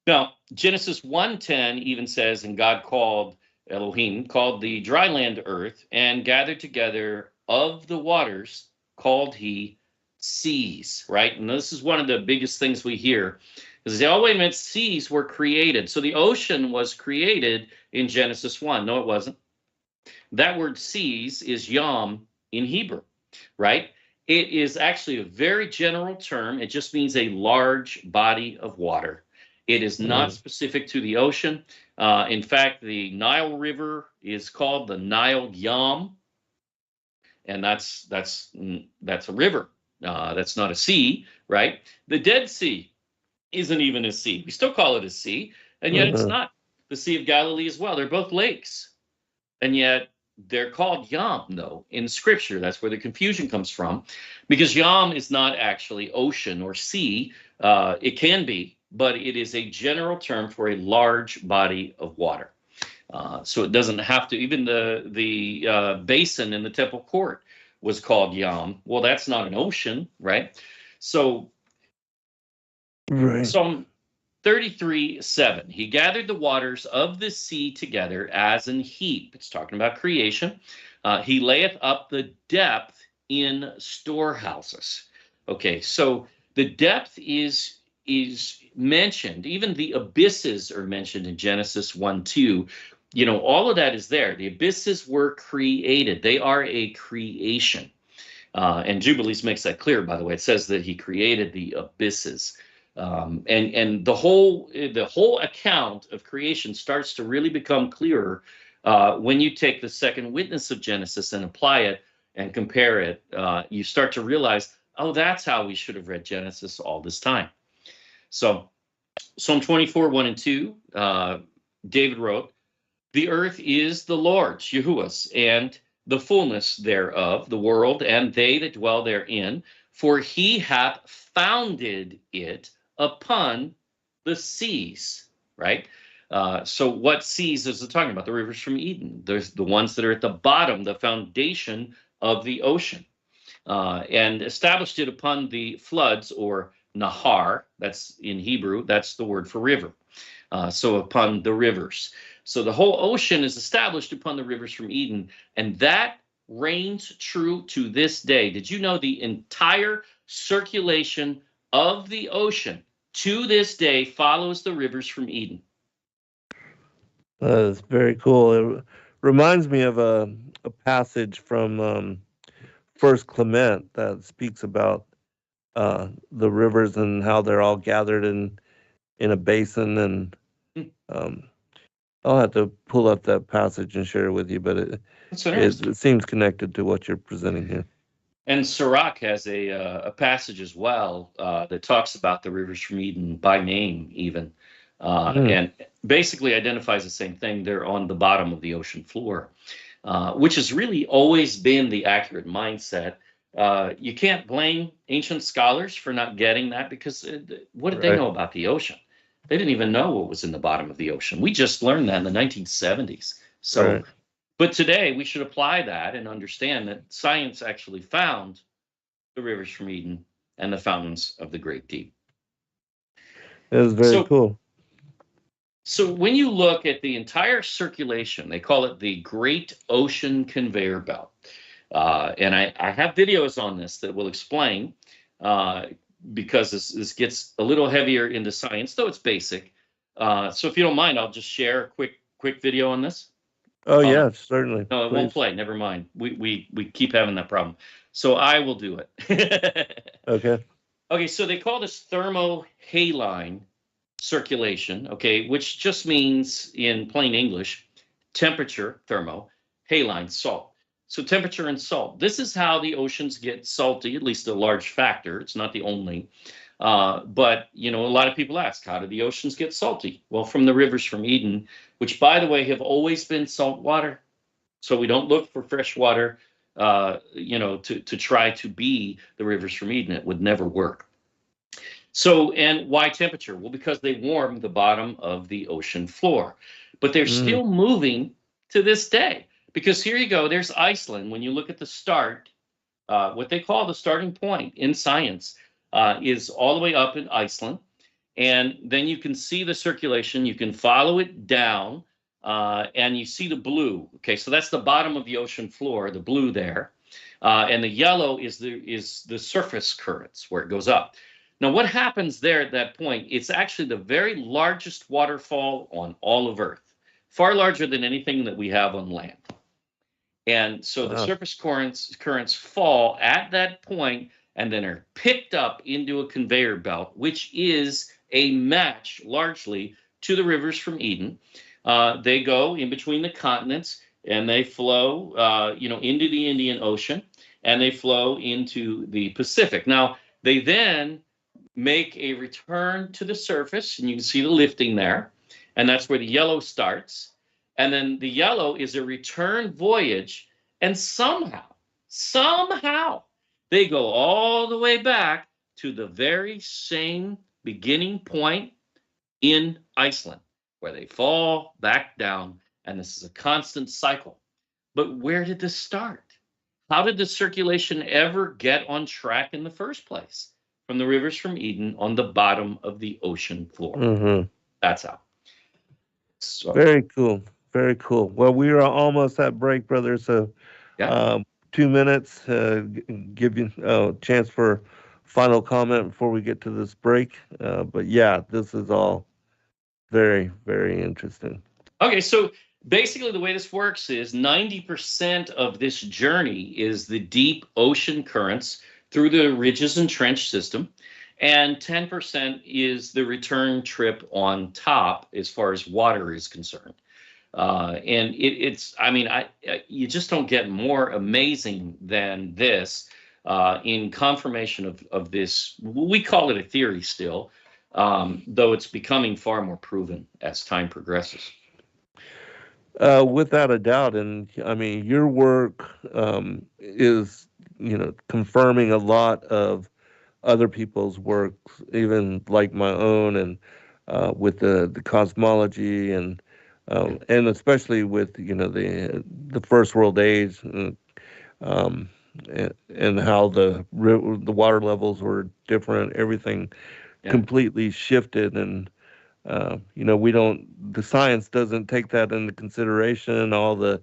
now Genesis 1:10 even says, and God called Elohim, called the dry land earth, and gathered together of the waters, called he seas, right? And this is one of the biggest things we hear. Is they always meant seas were created. So the ocean was created in Genesis 1. No, it wasn't. That word seas is yam in Hebrew, right? It is actually a very general term. It just means a large body of water. It is not specific to the ocean. In fact, the Nile River is called the Nile Yam, and that's a river. That's not a sea, right? The Dead Sea isn't even a sea. We still call it a sea, and yet it's Uh-huh. not. The Sea of Galilee as well. They're both lakes, and yet they're called Yam, though, in Scripture. That's where the confusion comes from, because Yam is not actually ocean or sea. It can be, but it is a general term for a large body of water. So it doesn't have to. Even the basin in the temple court was called Yam. Well, that's not an ocean, right? So Right. Psalm 33:7. He gathered the waters of the sea together as an heap. It's talking about creation. He layeth up the depth in storehouses. Okay, so the depth is mentioned. Even the abysses are mentioned in Genesis 1:2. All of that is there. The abysses were created. They are a creation. And Jubilees makes that clear, by the way. It says that he created the abysses. And the whole account of creation starts to really become clearer when you take the second witness of Genesis and apply it and compare it. You start to realize, oh, that's how we should have read Genesis all this time. So Psalm 24:1 and 2, David wrote, "The earth is the Lord's, Yahuwah's, and the fullness thereof, the world, and they that dwell therein. For he hath founded it upon the seas," right? So what seas is it talking about? The rivers from Eden. There's the ones that are at the bottom, the foundation of the ocean, and established it upon the floods, or nahar. That's in Hebrew. That's the word for river. So upon the rivers. So the whole ocean is established upon the rivers from Eden, and that reigns true to this day. Did you know the entire circulation of the ocean to this day follows the rivers from Eden? It's very cool. It reminds me of a passage from First Clement that speaks about the rivers and how they're all gathered in a basin. And Hmm, um, I'll have to pull up that passage and share it with you, but it, that's it, interesting. it seems connected to what you're presenting here. And Sirach has a passage as well that talks about the rivers from Eden by name, even, Mm, and basically identifies the same thing. They're on the bottom of the ocean floor, which has really always been the accurate mindset. You can't blame ancient scholars for not getting that, because what did they right, know about the ocean? They didn't even know what was in the bottom of the ocean. We just learned that in the 1970s. So, right. but today we should apply that and understand that science actually found the rivers from Eden and the fountains of the great deep. It was very So, cool. so when you look at the entire circulation, they call it the Great Ocean Conveyor Belt. And I have videos on this that will explain, uh, because this gets a little heavier into science, though it's basic. So if you don't mind, I'll just share a quick video on this. Oh, Oh no, yeah, certainly. no, it won't Please. play. Never mind. We keep having that problem. So I will do it. Okay. Okay, so they call this thermohaline circulation, okay, which just means in plain English, temperature, thermo, haline, salt. So temperature and salt. This is how the oceans get salty, at least a large factor. It's not the only. But, you know, a lot of people ask, how do the oceans get salty? Well, from the rivers from Eden, which, by the way, have always been salt water. So we don't look for fresh water, to try to be the rivers from Eden. It would never work. So, and why temperature? Well, because they warm the bottom of the ocean floor, but they're Mm, still moving to this day. Because here you go, there's Iceland. When you look at the start, what they call the starting point in science is all the way up in Iceland. And then you can see the circulation, you can follow it down, and you see the blue. Okay, so that's the bottom of the ocean floor, the blue there. And the yellow is the surface currents where it goes up. Now, what happens there at that point? It's actually the very largest waterfall on all of Earth, far larger than anything that we have on land. And so the wow. surface currents fall at that point and then are picked up into a conveyor belt, which is a match largely to the rivers from Eden. They go in between the continents and they flow, into the Indian Ocean, and they flow into the Pacific. Now, they then make a return to the surface, and you can see the lifting there, and that's where the yellow starts. And then the yellow is a return voyage, and somehow, they go all the way back to the very same beginning point in Iceland, where they fall back down, and this is a constant cycle. But where did this start? How did the circulation ever get on track in the first place? From the rivers from Eden on the bottom of the ocean floor. Mm-hmm. That's how. So, Very cool. Very cool. Well, we are almost at break, brother. So, yeah. um, 2 minutes. Give you a chance for final comment before we get to this break. But yeah, this is all very, very interesting. Okay, so basically the way this works is 90% of this journey is the deep ocean currents through the ridges and trench system, and 10% is the return trip on top as far as water is concerned. And it's, I mean, you just don't get more amazing than this in confirmation of this. We call it a theory still, though it's becoming far more proven as time progresses. Without a doubt, and I mean, your work is, confirming a lot of other people's work, even like my own, and with the cosmology and especially with the first world age, um, and how the water levels were different. Everything Yeah. completely shifted, and we don't, the science doesn't take that into consideration. All the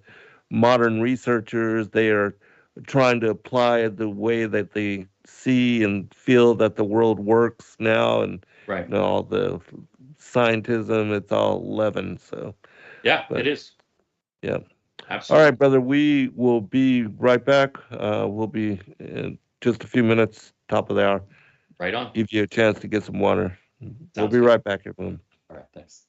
modern researchers. They are trying to apply the way that they see and feel that the world works now, and Right. all the scientism, it's all leavened. So, Yeah, but it is. yeah. All Absolutely. right, brother. We will be right back. We'll be in just a few minutes, top of the hour. Right on. Give you a chance to get some water. We'll Sounds be good. right back, everyone. All right. Thanks.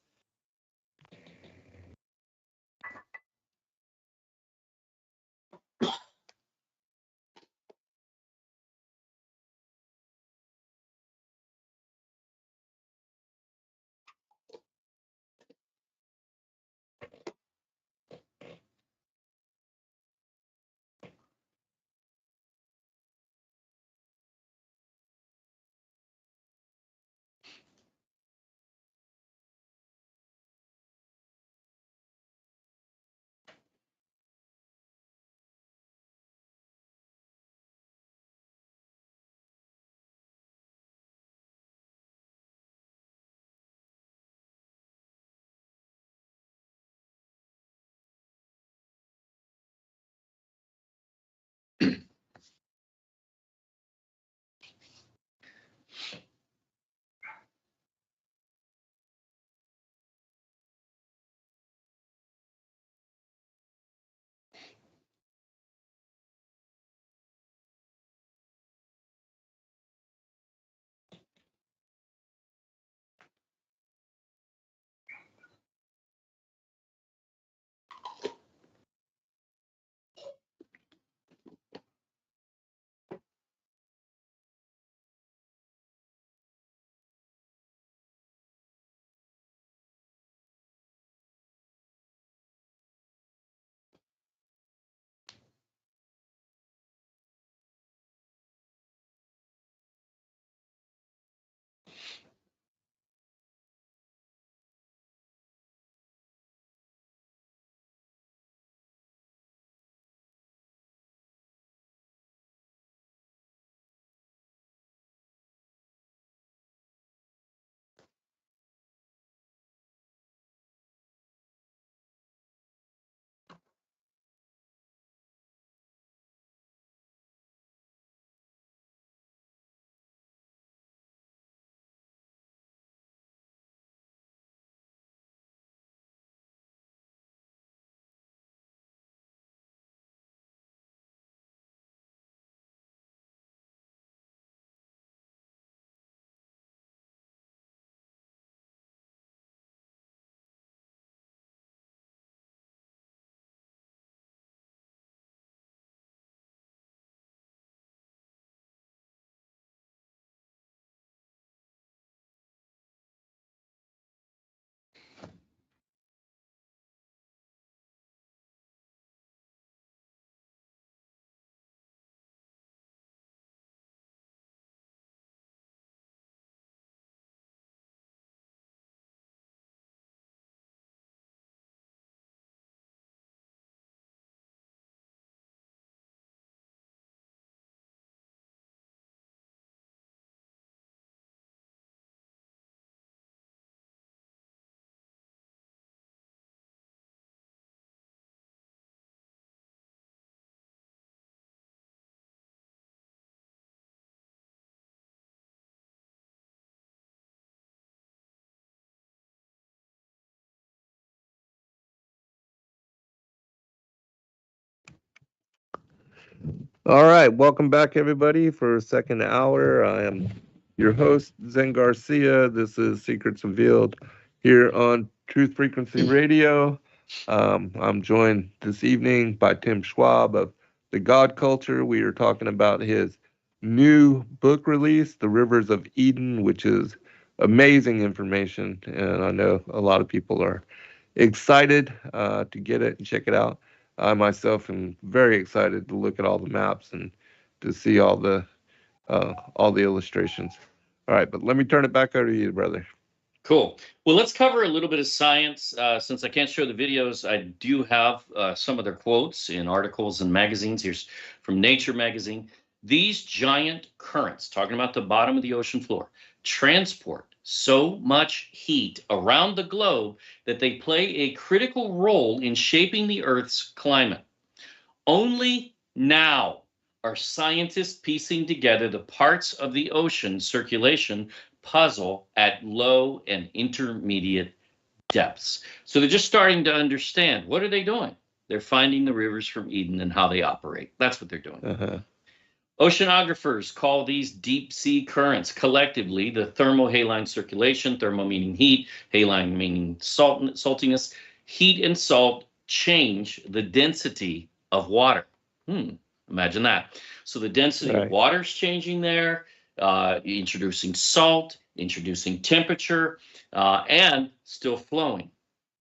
All right, welcome back, everybody, for second hour. I am your host, Zen Garcia. This is Secrets Revealed here on Truth Frequency Radio. I'm joined this evening by Tim Schwab of The God Culture. We are talking about his new book release, The Rivers of Eden, which is amazing information. And I know a lot of people are excited to get it and check it out. I myself am very excited to look at all the maps and to see all the illustrations. All right, but let me turn it back over to you, brother. Cool. Well, let's cover a little bit of science. Since I can't show the videos, I do have some of their quotes in articles and magazines. Here's from Nature magazine. These giant currents, talking about the bottom of the ocean floor, transport so much heat around the globe that they play a critical role in shaping the Earth's climate. Only now are scientists piecing together the parts of the ocean circulation puzzle at low and intermediate depths. So they're just starting to understand. What are they doing? They're finding the rivers from Eden and how they operate. That's what they're doing. Uh-huh. Oceanographers call these deep sea currents collectively the thermohaline circulation, thermo meaning heat, haline meaning saltiness. Heat and salt change the density of water. Imagine that. So the density of water is changing there, introducing salt, introducing temperature, and still flowing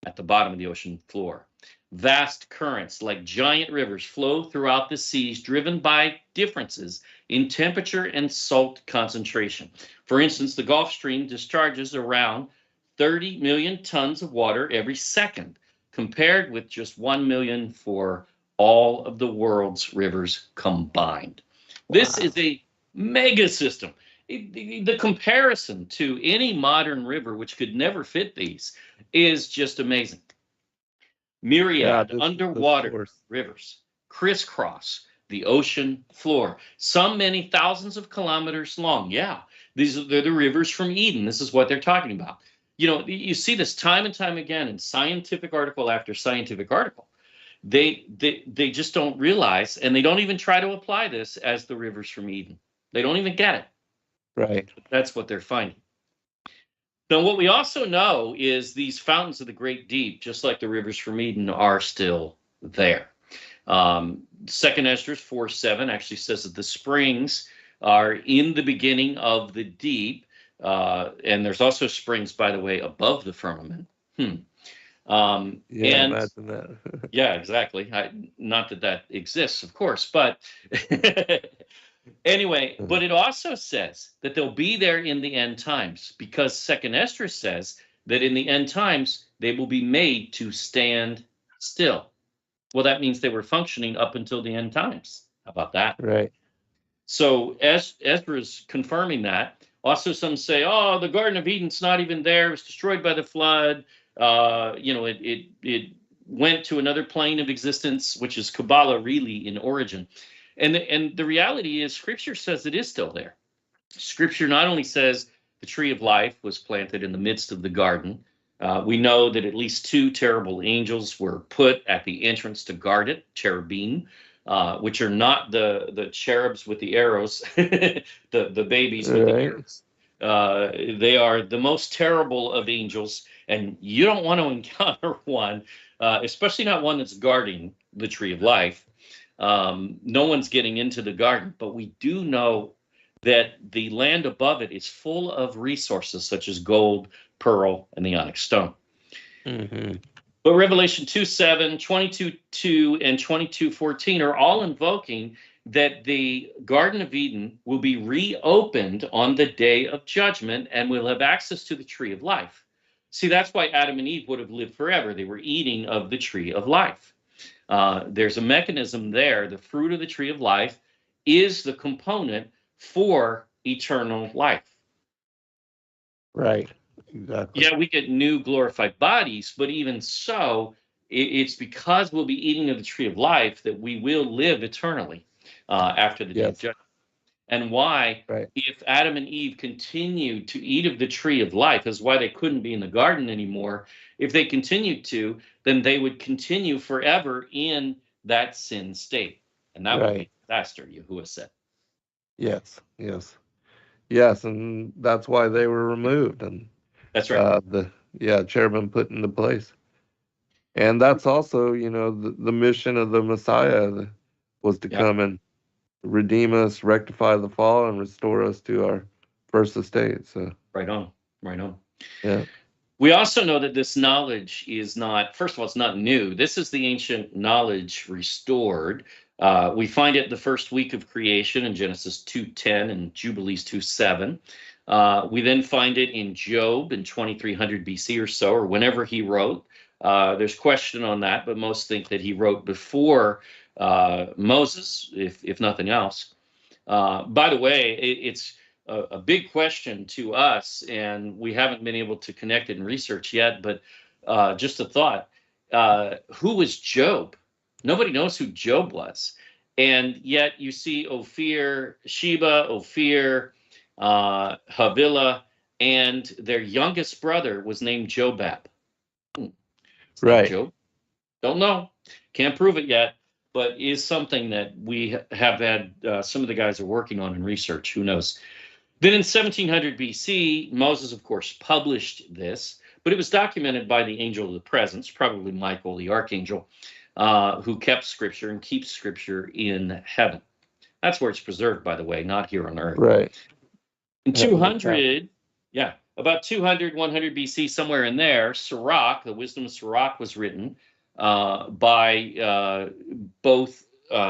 at the bottom of the ocean floor. Vast currents like giant rivers flow throughout the seas, driven by differences in temperature and salt concentration. For instance, the Gulf Stream discharges around 30 million tons of water every second, compared with just 1 million for all of the world's rivers combined. Wow. This is a mega system. The comparison to any modern river, which could never fit these, is just amazing. Myriad underwater rivers crisscross the ocean floor, some many thousands of kilometers long. Yeah, they're the rivers from Eden. This is what they're talking about. You know, you see this time and time again in scientific article after scientific article. They just don't realize, and they don't even try to apply this as the rivers from Eden. They don't even get it. Right. That's what they're finding. Now, what we also know is these fountains of the great deep, just like the rivers from Eden, are still there. Second Esdras 4:7 actually says that the springs are in the beginning of the deep, and there's also springs, by the way, above the firmament. Yeah, imagine that. Yeah, exactly. Not that exists, of course, but anyway, but it also says that they'll be there in the end times, because Second Esdras says that in the end times they will be made to stand still. Well, that means they were functioning up until the end times. How about that? Right. So Esdras confirming that. Also, some say, oh, the Garden of Eden's not even there. It was destroyed by the flood. It went to another plane of existence, which is Kabbalah, really, in origin. And the reality is, Scripture says it is still there. Scripture not only says the tree of life was planted in the midst of the garden. We know that at least 2 terrible angels were put at the entrance to guard it, cherubim, which are not the cherubs with the arrows, the babies with the arrows. They are the most terrible of angels, and you don't want to encounter one, especially not one that's guarding the tree of life. No one's getting into the garden, but we do know that the land above it is full of resources such as gold, pearl, and the onyx stone. Mm-hmm. But Revelation 2:7, 22:2, and 22:14 are all invoking that the Garden of Eden will be reopened on the day of judgment and will have access to the tree of life. See, that's why Adam and Eve would have lived forever. They were eating of the tree of life. There's a mechanism there. The fruit of the tree of life is the component for eternal life. Right. Exactly. Yeah, we get new glorified bodies, but even so, it's because we'll be eating of the tree of life that we will live eternally after the day of judgment. And why, if Adam and Eve continued to eat of the tree of life, is why they couldn't be in the garden anymore. If they continued to, then they would continue forever in that sin state. And that would be disaster, Yahuwah said. Yes, yes. Yes, and that's why they were removed. And that's right. Cherubim put into place. And that's also, the mission of the Messiah was to come and redeem us, rectify the fall, and restore us to our first estate. So right on. Yeah. We also know that this knowledge is not, first of all, it's not new. This is the ancient knowledge restored. We find it the first week of creation in Genesis 2:10 and Jubilees 2:7. We then find it in Job in 2300 BC or so, or whenever he wrote. There's question on that, but most think that he wrote before Moses, if nothing else. By the way, it's a big question to us, and we haven't been able to connect it in research yet, but just a thought. Who was Job? Nobody knows who Job was. And yet you see Ophir, Sheba, Ophir, Havilah, and their youngest brother was named Jobab. Is that Right. Job? Don't know. Can't prove it yet, but is something that we have had some of the guys are working on in research. Who knows? Then in 1700 BC, Moses, of course, published this, but it was documented by the angel of the presence, probably Michael, the archangel, who kept scripture and keeps scripture in heaven. That's where it's preserved, by the way, not here on earth. Right. In 200, yeah, about 200, 100 BC, somewhere in there, Sirach, the wisdom of Sirach, was written by both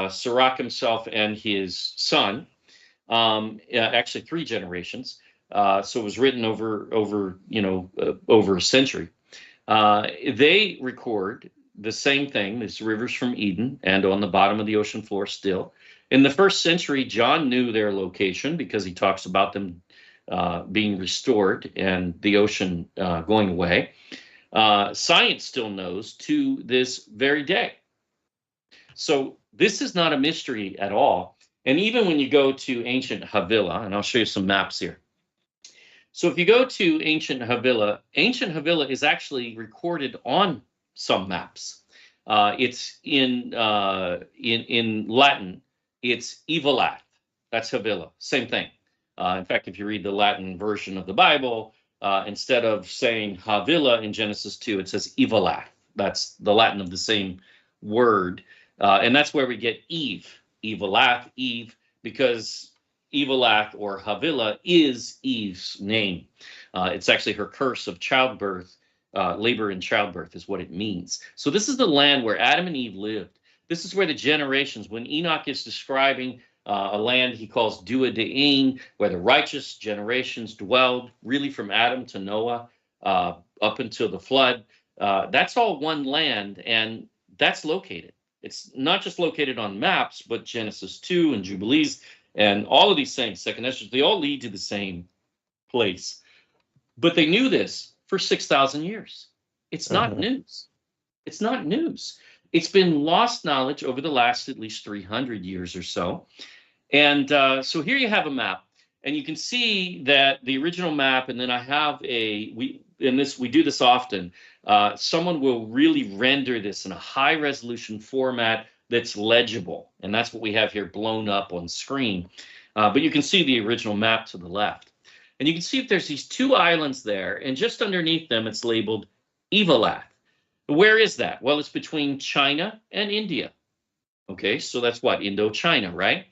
Sirach himself and his son. Actually 3 generations. So it was written over a century. They record the same thing. There's rivers from Eden and on the bottom of the ocean floor still. In the 1st century, John knew their location because he talks about them being restored and the ocean going away. Science still knows to this very day. So this is not a mystery at all. And even when you go to ancient Havilah, and I'll show you some maps here. So if you go to ancient Havilah is actually recorded on some maps. It's in Latin. It's Evelath. That's Havilah. Same thing. In fact, if you read the Latin version of the Bible, instead of saying Havilah in Genesis 2, it says Evelath. That's the Latin of the same word. And that's where we get Eve, Evelath, Eve, because Evelath or Havilah is Eve's name. It's actually her curse of childbirth, labor and childbirth is what it means. So this is the land where Adam and Eve lived. This is where the generations, when Enoch is describing a land he calls Duodein, where the righteous generations dwelled, really from Adam to Noah up until the flood. That's all one land, and that's located. It's not just located on maps, but Genesis 2 and Jubilees and all of these things, second Esdras, they all lead to the same place. But they knew this for 6,000 years. It's not news. It's not news. It's been lost knowledge over the last at least 300 years or so. And so here you have a map, and you can see that the original map, and then I have we do this often. Someone will really render this in a high resolution format that's legible, and that's what we have here blown up on screen. But you can see the original map to the left, and you can see if there's these 2 islands there, and just underneath them it's labeled Evelath. Where is that? Well, it's between China and India. Okay, so that's what, Indochina, right?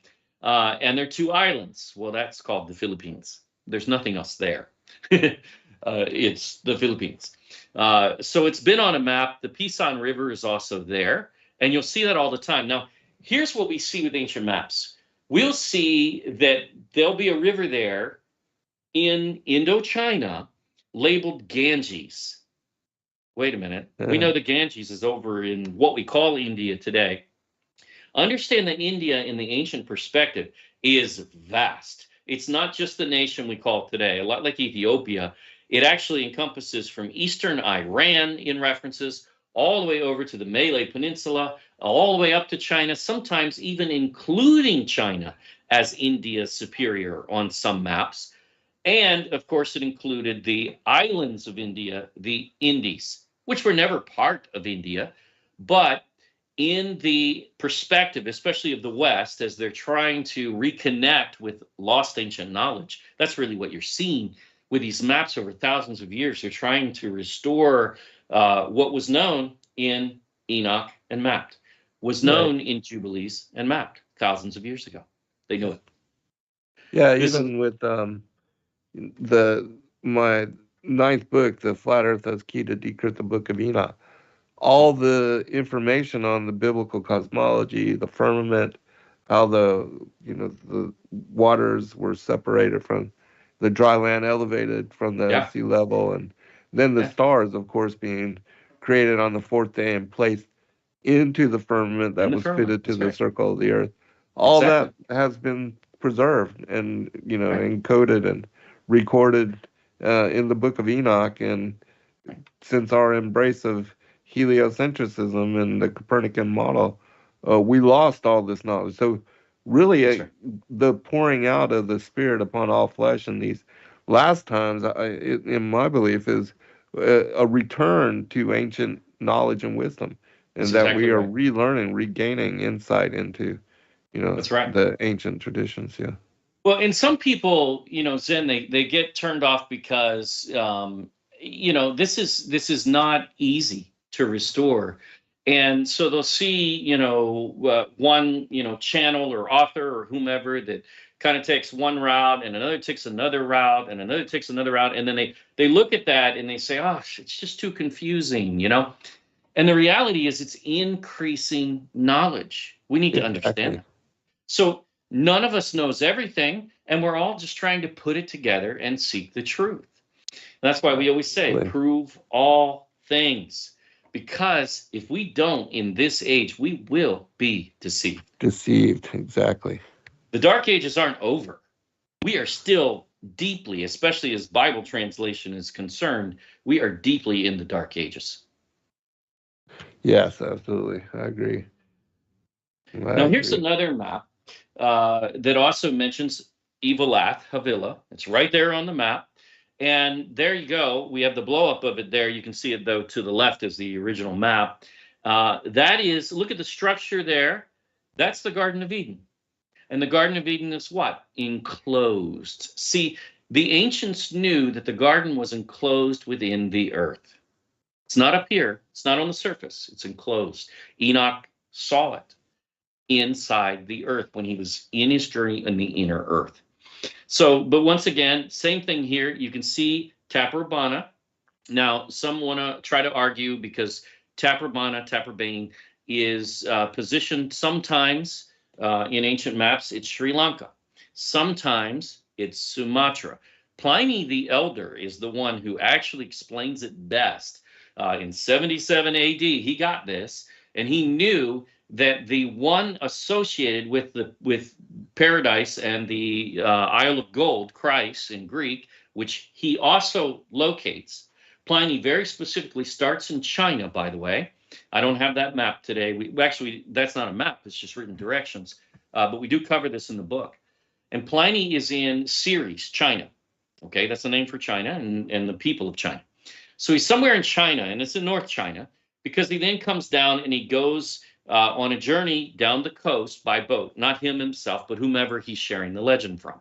And there are 2 islands. Well, that's called the Philippines. There's nothing else there. It's the Philippines. So it's been on a map. The Pisan River is also there, and you'll see that all the time. Now, here's what we see with ancient maps. We'll see that there'll be a river there in Indochina labeled Ganges. Wait a minute. We know the Ganges is over in what we call India today. Understand that India in the ancient perspective is vast. It's not just the nation we call today, a lot like Ethiopia. It actually encompasses from eastern Iran in references all the way over to the Malay Peninsula, all the way up to China, sometimes even including China as India's superior on some maps. And of course, it included the islands of India, the Indies, which were never part of India, but in the perspective, especially of the West, as they're trying to reconnect with lost ancient knowledge, that's really what you're seeing with these maps over thousands of years. They're trying to restore what was known in Enoch and mapped, was known in Jubilees and mapped thousands of years ago. They knew it. Yeah, even with my 9th book, The Flat Earth as Key to Decrypt the Book of Enoch, all the information on the biblical cosmology, the firmament, how the waters were separated from the dry land, elevated from the sea level, and then the stars, of course, being created on the 4th day and placed into the firmament that was fitted to the circle of the earth. All that has been preserved and encoded and recorded in the Book of Enoch. And since our embrace of heliocentrism and the Copernican model, we lost all this knowledge. So really, That's right. the pouring out of the Spirit upon all flesh in these last times, in my belief, is a return to ancient knowledge and wisdom, That's and that we exactly are right. relearning, regaining insight into, That's right. the ancient traditions. Yeah. Well, and some people, Zen, they get turned off because this is not easy to restore, and so they'll see one channel or author or whomever that kind of takes one route and another takes another route and another takes another route, and then they look at that and they say, oh, it's just too confusing. And the reality is, it's increasing knowledge. We need to understand Exactly. it. So none of us knows everything, and we're all just trying to put it together and seek the truth. And that's why we always say, Absolutely. prove all things. Because if we don't in this age, we will be deceived. Deceived. Exactly. The dark ages aren't over. We are still deeply, especially as Bible translation is concerned, we are deeply in the dark ages. Yes, absolutely. I agree. I Now, here's agree. another map that also mentions Evilath Havilah. It's right there on the map. And there you go. We have the blow up of it there. You can see it, though, to the left is the original map. That is, look at the structure there. That's the Garden of Eden. And the Garden of Eden is what? Enclosed. See, the ancients knew that the garden was enclosed within the earth. It's not up here. It's not on the surface. It's enclosed. Enoch saw it inside the earth when he was in his journey in the inner earth. So, but once again, same thing here. You can see Taprobana. Now, some want to try to argue because Taprobane is positioned sometimes in ancient maps, it's Sri Lanka. Sometimes it's Sumatra. Pliny the Elder is the one who actually explains it best. In 77 AD, he got this, and he knew that the one associated with paradise and the Isle of Gold, Christ in Greek, which he also locates. Pliny very specifically starts in China, by the way. I don't have that map today. Actually, that's not a map. It's just written directions. But we do cover this in the book. And Pliny is in Ceres, China. Okay, that's the name for China and the people of China. So he's somewhere in China, and it's in North China, because he then comes down and he goes on a journey down the coast by boat. Not him himself, but whomever he's sharing the legend from.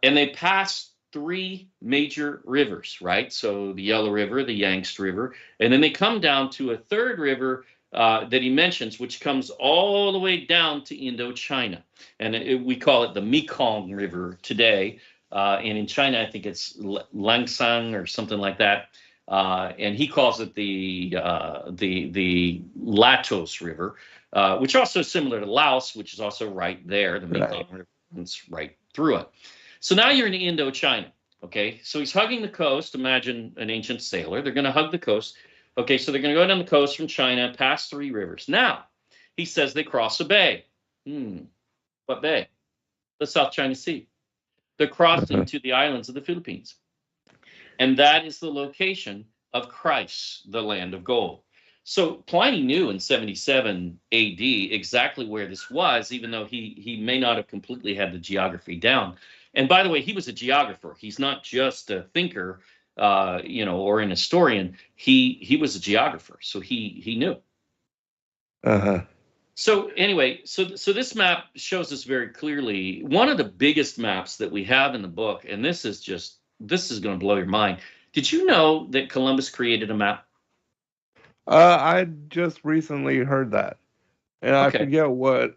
And they pass 3 major rivers, right? So the Yellow River, the Yangtze River, and then they come down to a third river that he mentions, which comes all the way down to Indochina. And we call it the Mekong River today. And in China, I think it's Langsang or something like that. And he calls it the Latos River, which also is similar to Laos, which is also right there. The Mekong River runs right through it. So now you're in Indochina, okay? So he's hugging the coast. Imagine an ancient sailor. They're going to hug the coast. Okay, so they're going to go down the coast from China, past 3 rivers. Now, he says they cross a bay. What bay? The South China Sea. They're crossed into the islands of the Philippines. And that is the location of Christ, the land of gold. So Pliny knew in 77 AD exactly where this was, even though he may not have completely had the geography down. And by the way, he was a geographer. He's not just a thinker, or an historian. He was a geographer, so he knew. So anyway, so this map shows us very clearly one of the biggest maps that we have in the book, and this is going to blow your mind. Did you know that Columbus created a map? I just recently heard that, and I forget what.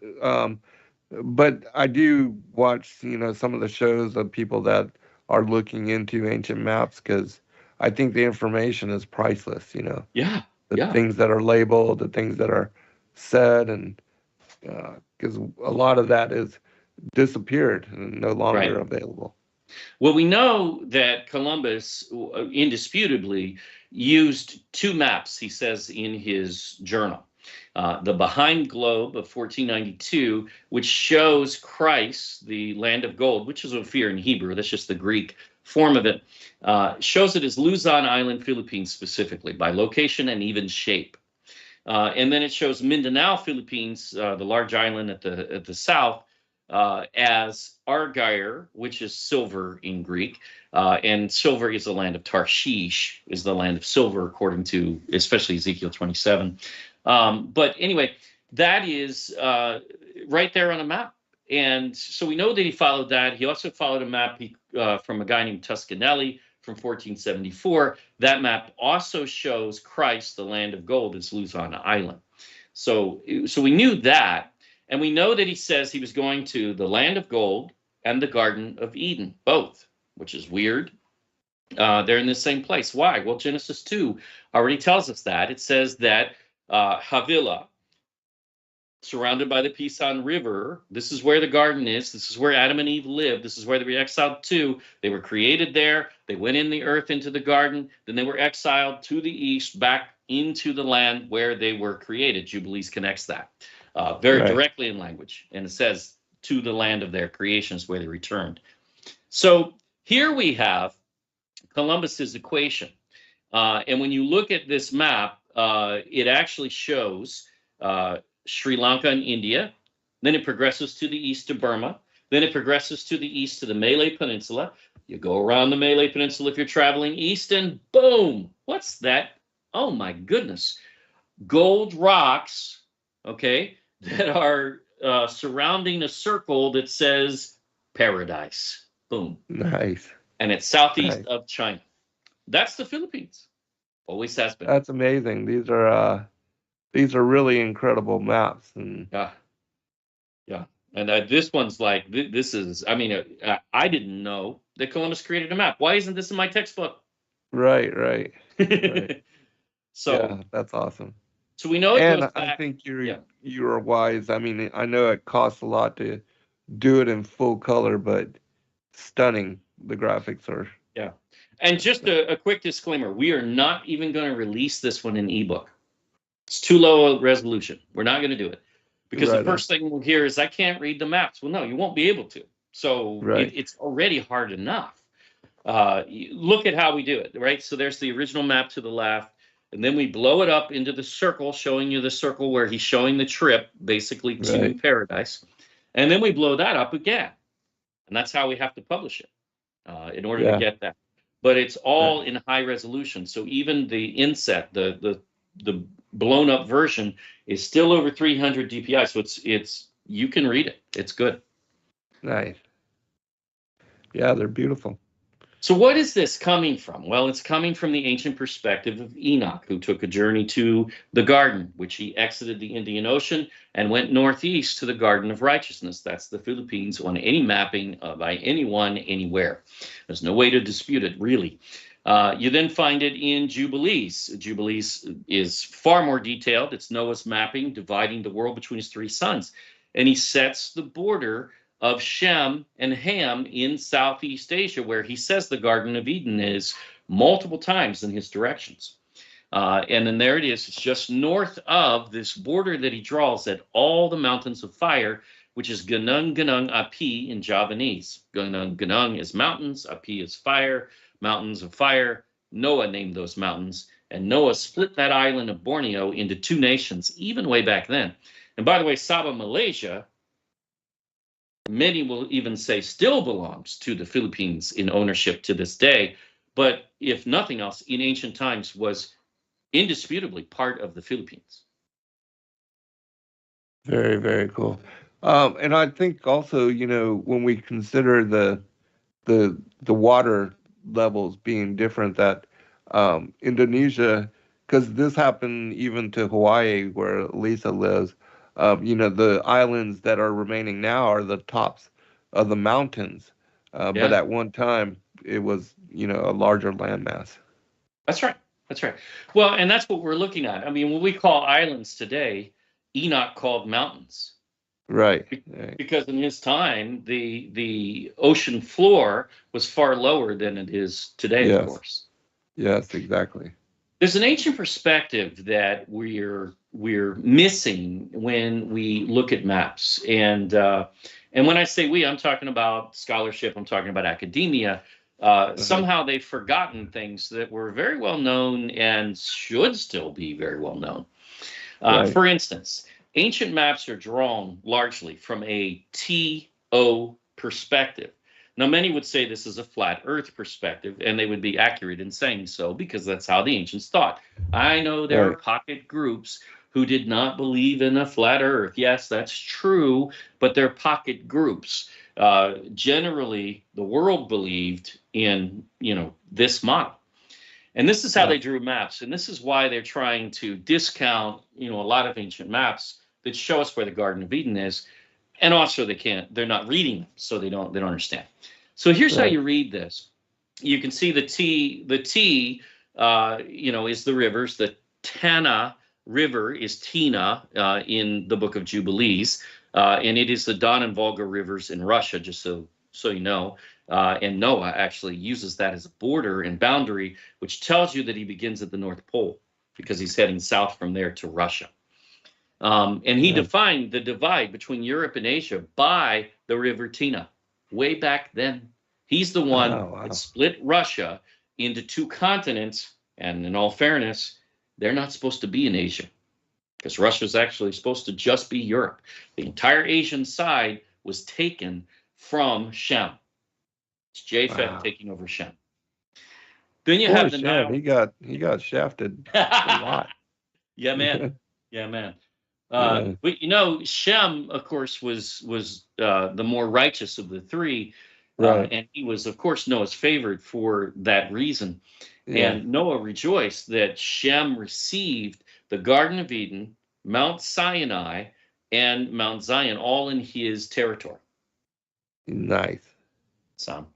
But I do watch, some of the shows of people that are looking into ancient maps, because I think the information is priceless. Yeah. The things that are labeled, the things that are said, and because a lot of that is disappeared and no longer available. Well, we know that Columbus indisputably used 2 maps, he says in his journal. The Behind Globe of 1492, which shows Christ, the land of gold, which is Ophir in Hebrew, that's just the Greek form of it, shows it as Luzon Island, Philippines specifically, by location and even shape. And then it shows Mindanao, Philippines, the large island at the south, as Argyre, which is silver in Greek. And silver is the land of Tarshish, is the land of silver, according to especially Ezekiel 27. But anyway, that is right there on a map. And so we know that he followed that. He also followed a map from a guy named Tuscanelli from 1474. That map also shows Christ, the land of gold, is Luzon Island. So we knew that. And we know that he says he was going to the land of gold and the Garden of Eden, both, which is weird. They're in the same place. Why? Well, Genesis 2 already tells us that. It says that Havilah, surrounded by the Pison River. This is where the garden is. This is where Adam and Eve lived. This is where they were exiled to. They were created there. They went in the earth into the garden. Then they were exiled to the east back into the land where they were created. Jubilees connects that very directly in language. And it says to the land of their creations where they returned. So here we have Columbus's equation. And when you look at this map, it actually shows Sri Lanka and India. Then it progresses to the east to Burma. Then it progresses to the east to the Malay Peninsula. You go around the Malay Peninsula if you're traveling east, and boom, what's that? Oh my goodness. Gold rocks, okay, that are surrounding a circle that says paradise. Boom. Nice. And it's southeast of China. That's the Philippines. Always has been. That's amazing. These are really incredible maps. And yeah. And this one's like, this is, I mean, I didn't know that Columbus created a map. Why isn't this in my textbook? Right. So yeah, that's awesome. So we know it and goes back. I think you're wise. I mean, I know it costs a lot to do it in full color, but stunning. The graphics are. Yeah. And just a quick disclaimer, we are not even going to release this one in ebook. It's too low a resolution. We're not going to do it. Because the first thing we'll hear is, I can't read the maps. Well, no, you won't be able to. So it's already hard enough. Look at how we do it, right? So there's the original map to the left. And then we blow it up into the circle, showing you the circle where he's showing the trip, basically to paradise. And then we blow that up again. And that's how we have to publish it in order to get that. But it's all in high resolution. So even the inset, the blown up version is still over 300 DPI. So it's you can read it. It's good. Nice. Yeah, they're beautiful. So what is this coming from? Well, it's coming from the ancient perspective of Enoch, who took a journey to the garden, which he exited the Indian Ocean and went northeast to the Garden of Righteousness. That's the Philippines on any mapping by anyone, anywhere. There's no way to dispute it, really. You then find it in Jubilees. Jubilees is far more detailed. It's Noah's mapping, dividing the world between his three sons. And he sets the border of Shem and Ham in Southeast Asia, where he says the Garden of Eden is multiple times in his directions. And then there it is. It's just north of this border that he draws at all the mountains of fire, which is Gunung Gunung Api in Javanese. Gunung Gunung is mountains, Api is fire, mountains of fire. Noah named those mountains, and Noah split that island of Borneo into two nations, even way back then. And by the way, Sabah, Malaysia, many will even say still belongs to the Philippines in ownership to this day, but if nothing else, in ancient times was indisputably part of the Philippines. Very, very cool. And I think also, when we consider the water levels being different, that Indonesia, because this happened even to Hawaii, where Lisa lives. The islands that are remaining now are the tops of the mountains. But at one time, it was, a larger landmass. That's right. Well, and that's what we're looking at. I mean, when we call islands today, Enoch called mountains. Right. Because in his time, the ocean floor was far lower than it is today, of course. Yes, exactly. There's an ancient perspective that we're missing when we look at maps, and when I say we, I'm talking about scholarship, I'm talking about academia. Somehow they've forgotten things that were very well known and should still be very well known. Right. For instance, ancient maps are drawn largely from a TO perspective. Now, many would say this is a flat Earth perspective, and they would be accurate in saying so because that's how the ancients thought. I know there are pocket groups who did not believe in a flat Earth. Yes, that's true, but they're pocket groups. Generally, the world believed in, this model. And this is how they drew maps. And this is why they're trying to discount, a lot of ancient maps that show us where the Garden of Eden is. And also they're not reading them, so they don't understand. So here's how you read this. You can see the T, is the rivers. The Tana River is Tina in the Book of Jubilees. And it is the Don and Volga rivers in Russia, just so you know. And Noah actually uses that as a border and boundary, which tells you that he begins at the North Pole because he's heading south from there to Russia. And he defined the divide between Europe and Asia by the River Tina way back then. He's the one that split Russia into two continents. And in all fairness, they're not supposed to be in Asia because Russia's actually supposed to just be Europe. The entire Asian side was taken from Shem. It's Japheth taking over Shem. Then you have the Shem. Nile. He got shafted a lot. Yeah, man. But Shem, of course, was the more righteous of the three, and he was, of course, Noah's favorite for that reason. Yeah. And Noah rejoiced that Shem received the Garden of Eden, Mount Sinai, and Mount Zion, all in his territory. Nice. So,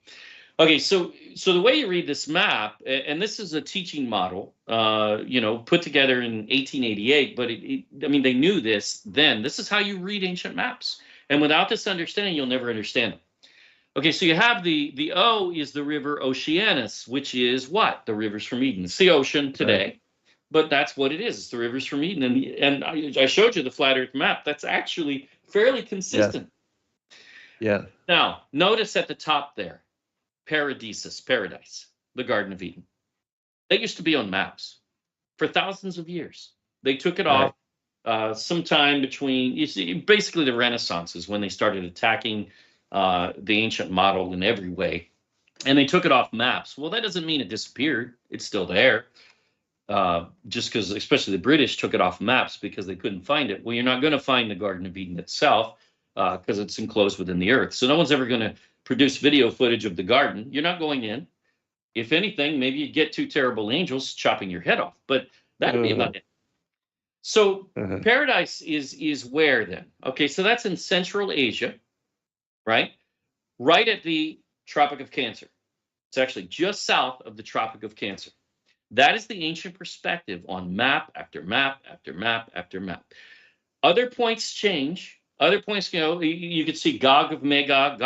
okay, so the way you read this map, and this is a teaching model, put together in 1888, but they knew this then. This is how you read ancient maps. And without this understanding, you'll never understand them. Okay, so you have the O is the river Oceanus, which is what? The rivers from Eden. It's the ocean today, but that's what it is. It's the rivers from Eden. And I showed you the flat Earth map. That's actually fairly consistent. Yeah. Now, notice at the top there, paradise, the Garden of Eden. That used to be on maps for thousands of years. They took it off sometime between, basically the Renaissance is when they started attacking the ancient model in every way. And they took it off maps. Well, that doesn't mean it disappeared. It's still there. Just because, especially the British took it off maps because they couldn't find it. Well, you're not going to find the Garden of Eden itself because it's enclosed within the earth. So no one's ever going to produce video footage of the garden. You're not going in. If anything, maybe you get two terrible angels chopping your head off, but that'd be about it. So paradise is where then? Okay, so that's in Central Asia, right? Right at the Tropic of Cancer. It's actually just south of the Tropic of Cancer. That is the ancient perspective on map after map after map after map. Other points change. Other points, you could see Gog and Magog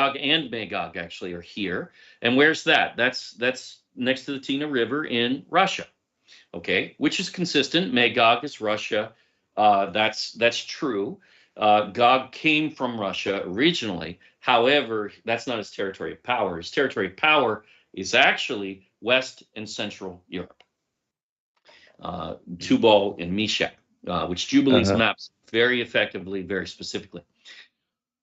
actually are here. And where's that? That's next to the Tina River in Russia. Okay, which is consistent. Magog is Russia. That's true. Gog came from Russia originally. However, that's not his territory of power. His territory of power is actually West and Central Europe. Tubal and Meshach, which Jubilees maps very effectively, very specifically.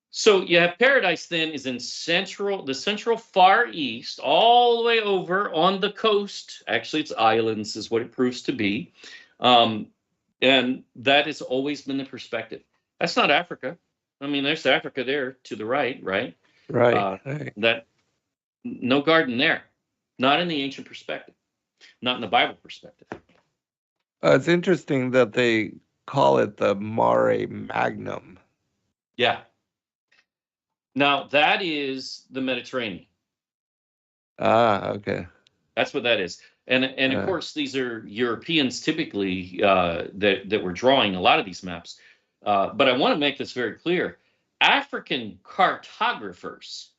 So you have paradise then is in the central far east, all the way over on the coast. Actually, it's islands is what it proves to be. And that has always been the perspective. That's not Africa. There's Africa there to the right. Right. That no garden there. Not in the ancient perspective. Not in the Bible perspective. It's interesting that they call it the Mare Magnum. Yeah. Now, that is the Mediterranean. Okay. That's what that is. And of course, these are Europeans typically that were drawing a lot of these maps. But I want to make this very clear. African cartographers,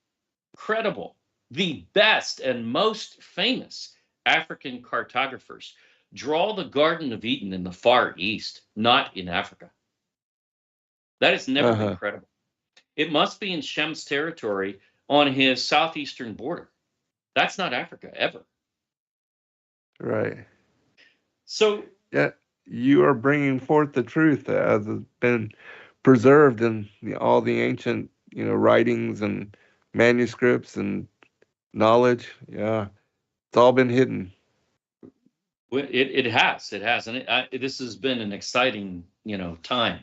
credible, the best and most famous African cartographers, draw the Garden of Eden in the Far East, not in Africa. That has never been credible. It must be in Shem's territory on his southeastern border. That's not Africa, ever. Right. So... you are bringing forth the truth as has been preserved in all the ancient, writings and manuscripts and knowledge. Yeah, it's all been hidden. It has, and this has been an exciting, time.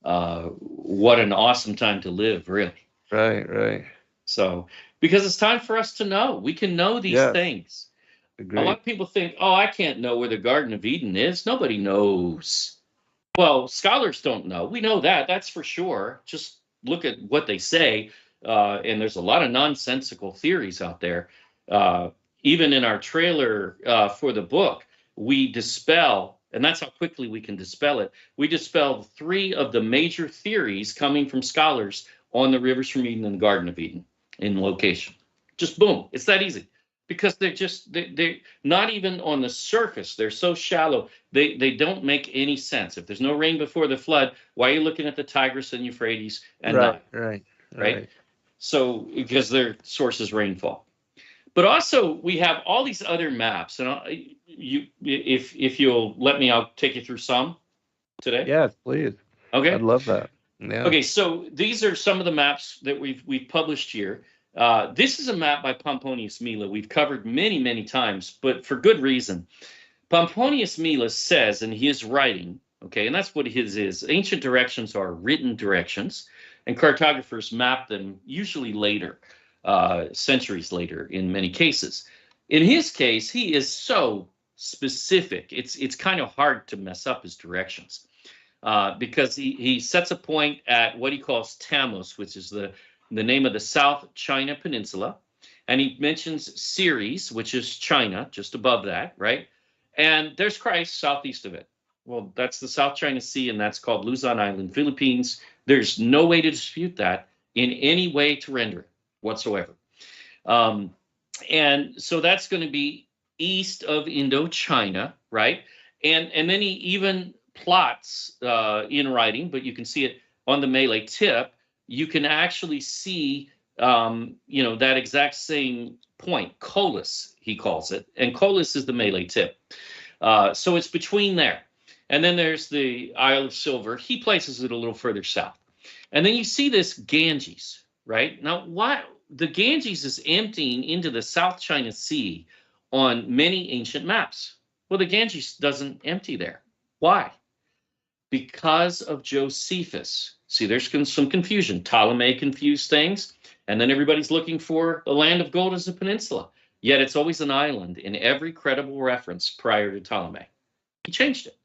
What an awesome time to live, really. Right, right. So, because it's time for us to know, we can know these Yes, things. A lot agreed. of people think, oh, I can't know where the Garden of Eden is. Nobody knows. Well, scholars don't know. We know that. That's for sure. Just look at what they say. And there's a lot of nonsensical theories out there. Uh, Even in our trailer for the book, we dispel, and that's how quickly we can dispel it. We dispel 3 of the major theories coming from scholars on the rivers from Eden and the Garden of Eden in location. Just boom. It's that easy. Because they're not even on the surface. They're so shallow. They don't make any sense. If there's no rain before the flood, why are you looking at the Tigris and Euphrates and Right, not, right, right? right. So because their source is rainfall. But also we have all these other maps, and if you'll let me, I'll take you through some today. Yes, please. I'd Okay. love that. Yeah. Okay, so these are some of the maps that we've published here. This is a map by Pomponius Mela. We've covered many times, but for good reason. Pomponius Mela says in his writing, okay, and that's what his is. Ancient directions are written directions, and cartographers map them usually later, centuries later in many cases. In his case, he is so specific. It's kind of hard to mess up his directions because he sets a point at what he calls Tammuz, which is the name of the South China Peninsula. And he mentions Ceres, which is China, just above that, right? And there's Christ southeast of it. Well, that's the South China Sea, and that's called Luzon Island, Philippines. There's no way to dispute that in any way to render it whatsoever. And so that's going to be east of Indochina, right? And then he even plots in writing, but you can see it on the Malay tip. You can actually see, that exact same point, Colis, he calls it, and Colis is the Malay tip. So it's between there. And then there's the Isle of Silver. He places it a little further south. And then you see this Ganges, right? Now, why the Ganges is emptying into the South China Sea on many ancient maps. Well, the Ganges doesn't empty there. Why? Because of Josephus. See, there's some confusion. Ptolemy confused things, and then everybody's looking for the land of gold as a peninsula. Yet it's always an island in every credible reference prior to Ptolemy. He changed it.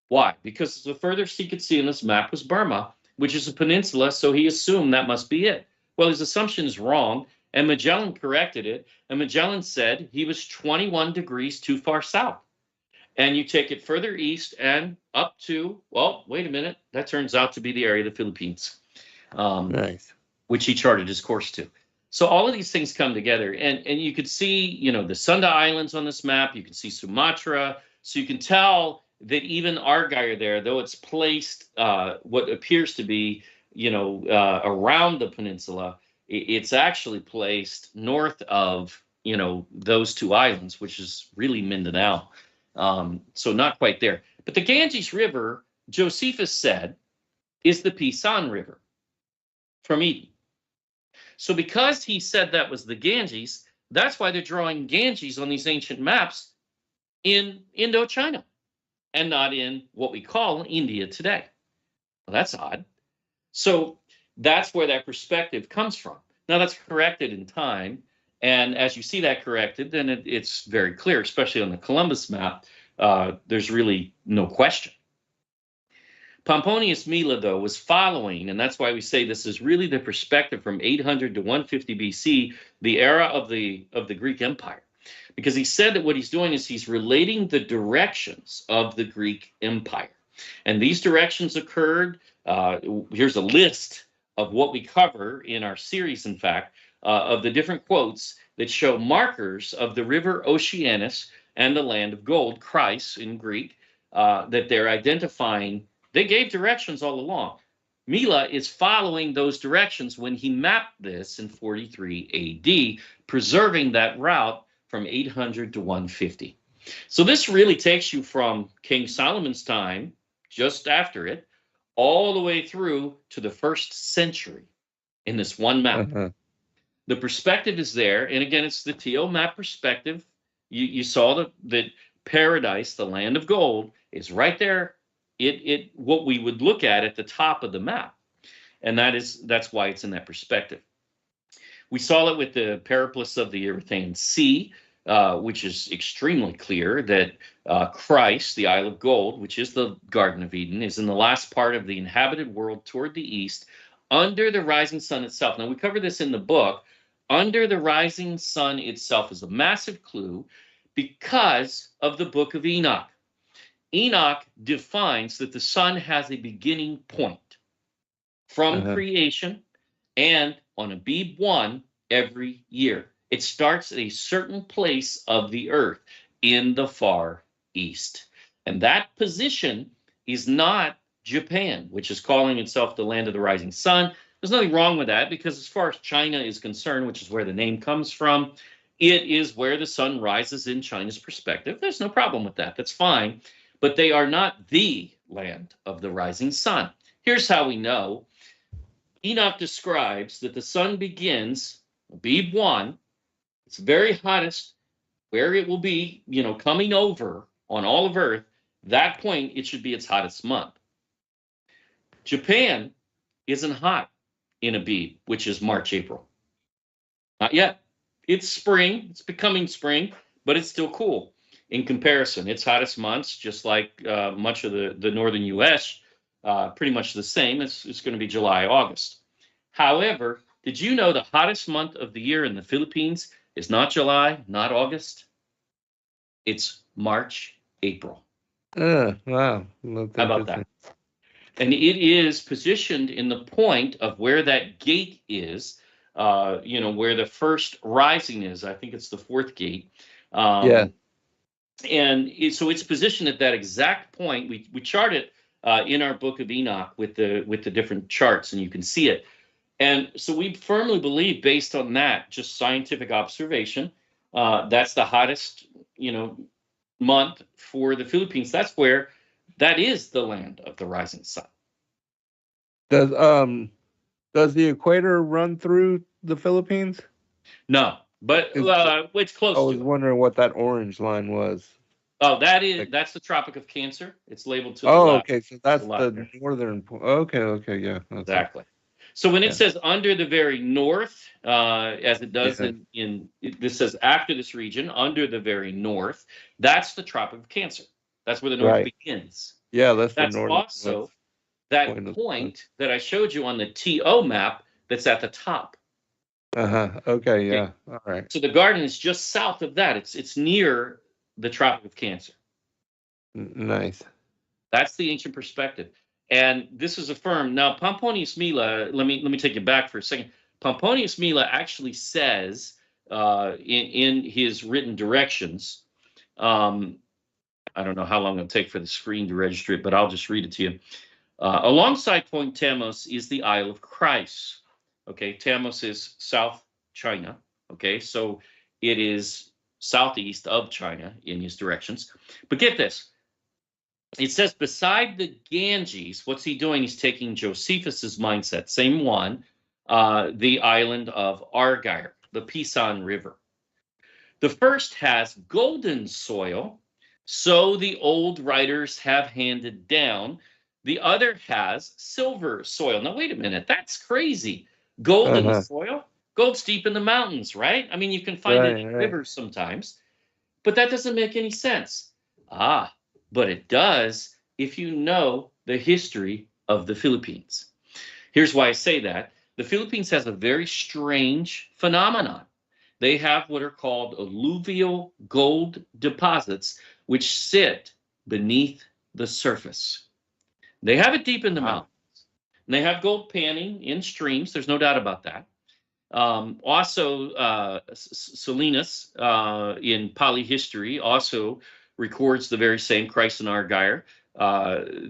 Why? Because the furthest he could see in this map was Burma, which is a peninsula, so he assumed that must be it. Well, his assumption is wrong, and Magellan corrected it, and Magellan said he was 21 degrees too far south. And you take it further east and up to, well, wait a minute, that turns out to be the area of the Philippines, Nice. which he charted his course to. So all of these things come together, and you could see, the Sunda Islands on this map. You can see Sumatra, so you can tell that even Argyre there, though it's placed what appears to be, around the peninsula, it's actually placed north of, those 2 islands, which is really Mindanao. So not quite there. But the Ganges River, Josephus said, is the Pisan River from Eden. So because he said that was the Ganges, that's why they're drawing Ganges on these ancient maps in Indochina and not in what we call India today. Well, that's odd. So that's where that perspective comes from. Now that's corrected in time. And as you see that corrected, then it's very clear, especially on the Columbus map. There's really no question. Pomponius Mela, though, was following, and that's why we say this is really the perspective from 800 to 150 BC, the era of the Greek Empire. Because he said that what he's doing is he's relating the directions of the Greek Empire. And these directions occurred, here's a list of what we cover in our series, in fact, of the different quotes that show markers of the river Oceanus and the land of gold, Chryse in Greek, that they're identifying. They gave directions all along. Mela is following those directions when he mapped this in 43 AD, preserving that route from 800 to 150. So this really takes you from King Solomon's time, just after it, all the way through to the 1st century in this one map. Uh-huh. The perspective is there, and again, it's the TO map perspective. You saw that paradise, the land of gold, is right there. It what we would look at the top of the map, and that's why it's in that perspective. We saw it with the periplus of the Erythraean Sea, which is extremely clear that Christ, the Isle of Gold, which is the Garden of Eden, is in the last part of the inhabited world toward the east, under the rising sun itself. Now, we cover this in the book. Under the rising sun itself is a massive clue because of the book of Enoch. Enoch defines that the sun has a beginning point from creation and on Abib 1 every year. It starts at a certain place of the earth in the far east. And that position is not Japan, which is calling itself the land of the rising sun. There's nothing wrong with that because as far as China is concerned, which is where the name comes from, it is where the sun rises in China's perspective. There's no problem with that. That's fine. But they are not the land of the rising sun. Here's how we know. Enoch describes that the sun begins, Abib 1, it's very hottest, where it will be, coming over on all of Earth. That point, it should be its hottest month. Japan isn't hot in Abib, which is March, April. Not yet. It's spring. It's becoming spring, but it's still cool in comparison. Its hottest months, just like much of the northern U.S., pretty much the same. It's going to be July, August. However, did you know the hottest month of the year in the Philippines is not July, not August? It's March, April. Wow. How about that? And it is positioned in the point of where that gate is, where the first rising is. I think it's the 4th gate. Yeah. And so it's positioned at that exact point. We chart it in our book of Enoch with the different charts, and you can see it. And so we firmly believe, based on that, just scientific observation, that's the hottest, month for the Philippines. That is the land of the rising sun. Does the equator run through the Philippines? No, but it's close. I was wondering what that orange line was. Oh, that's the Tropic of Cancer. It's labeled to the left. Okay, so that's the northern point. Okay, yeah. Exactly. So when it says under the very north, as it does this says after this region, under the very north, that's the Tropic of Cancer. That's where the north begins. Yeah, that's the north. That's also that point that I showed you on the TO map that's at the top. Okay, yeah. All right. So the garden is just south of that. It's near the Tropic of Cancer. Nice. That's the ancient perspective. And this is affirmed. Now, Pomponius Mela, let me take you back for a second. Pomponius Mela actually says in his written directions, I don't know how long it'll take for the screen to register it, but I'll just read it to you. Alongside Point Tamos is the Isle of Christ. Okay, Tamos is South China. Okay, so it is southeast of China in his directions. But get this. It says beside the Ganges, what's he doing? He's taking Josephus's mindset, same one, the island of Argyre, the Pisan River. The first has golden soil, so the old writers have handed down. The other has silver soil. Now, wait a minute. That's crazy. Golden soil? Gold's deep in the mountains, right? I mean, you can find it in rivers sometimes, but that doesn't make any sense. But it does if you know the history of the Philippines. Here's why I say that. The Philippines has a very strange phenomenon. They have what are called alluvial gold deposits, which sit beneath the surface. They have it deep in the mountains. And they have gold panning in streams. There's no doubt about that. Also, Salinas in Pali history also records the very same Christ and Argyre,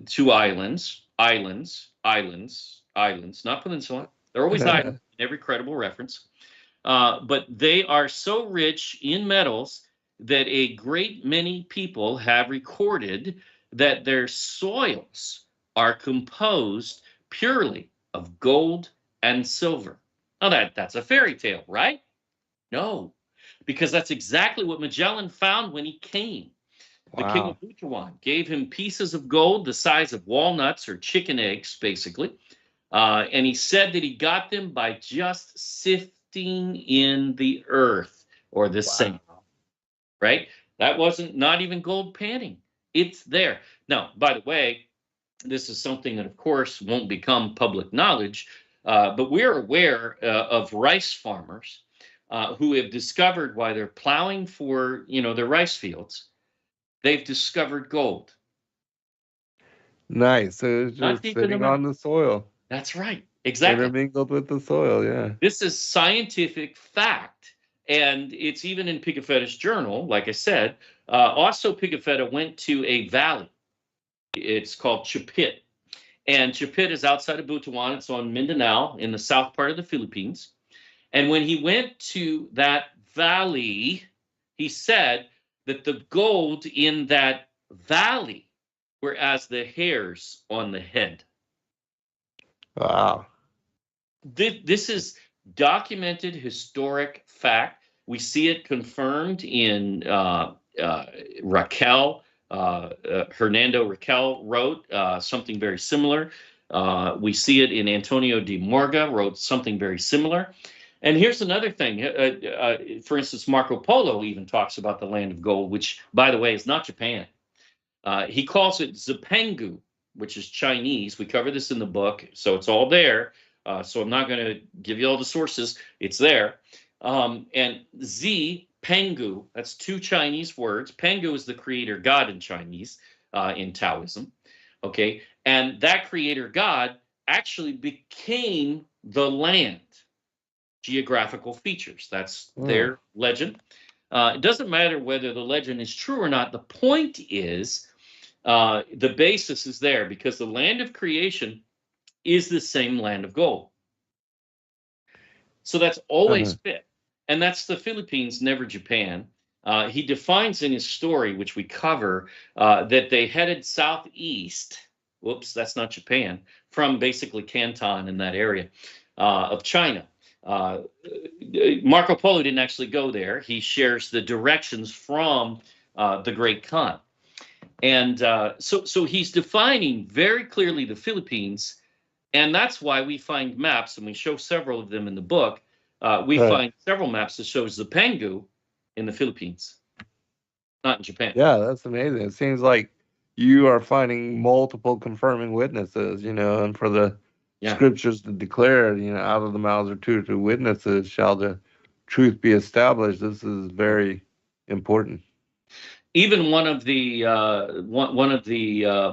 2 islands, not peninsula. They're always islands in every credible reference. But they are so rich in metals that a great many people have recorded that their soils are composed purely of gold and silver. Now that's a fairy tale, right? No, because that's exactly what Magellan found when he came. The king Wow. of Butuan gave him pieces of gold the size of walnuts or chicken eggs, basically. And he said that he got them by just sifting in the earth or the sand, Wow. right? That wasn't not even gold panning. It's there. Now, by the way, this is something that, of course, won't become public knowledge, but we're aware of rice farmers who have discovered while they're plowing for, their rice fields, they've discovered gold. Nice. So it's Not just deep in the sitting mud. on the soil, That's right. Exactly. intermingled with the soil. Yeah. This is scientific fact. And it's even in Pigafetta's journal, like I said. Also, Pigafetta went to a valley. It's called Chapit. And Chapit is outside of Butuan. It's on Mindanao in the south part of the Philippines. And when he went to that valley, he said that the gold in that valley were as the hairs on the head. Wow. This is documented historic fact. We see it confirmed in Raquel. Hernando Raquel wrote something very similar. We see it in Antonio de Morga wrote something very similar. And here's another thing. For instance, Marco Polo even talks about the land of gold, which, by the way, is not Japan. He calls it Zipangu, which is Chinese. We cover this in the book, so it's all there. So I'm not going to give you all the sources. It's there. And Z, Pengu, that's two Chinese words. Pengu is the creator god in Chinese, in Taoism. Okay. And that creator god actually became the land. Geographical features. That's their legend. It doesn't matter whether the legend is true or not. The point is, the basis is there because the land of creation is the same land of gold. So that's always fit. And that's the Philippines, never Japan. He defines in his story, which we cover, that they headed southeast. Whoops, that's not Japan. From basically Canton in that area of China. Marco Polo didn't actually go there. He shares the directions from the Great Khan. And so he's defining very clearly the Philippines. And that's why we find maps, and we show several of them in the book. We find several maps that shows the Pengu in the Philippines, not in Japan. Yeah, that's amazing. It seems like you are finding multiple confirming witnesses, and for the scriptures to declare, out of the mouths of two or three witnesses shall the truth be established. This is very important. Even one of the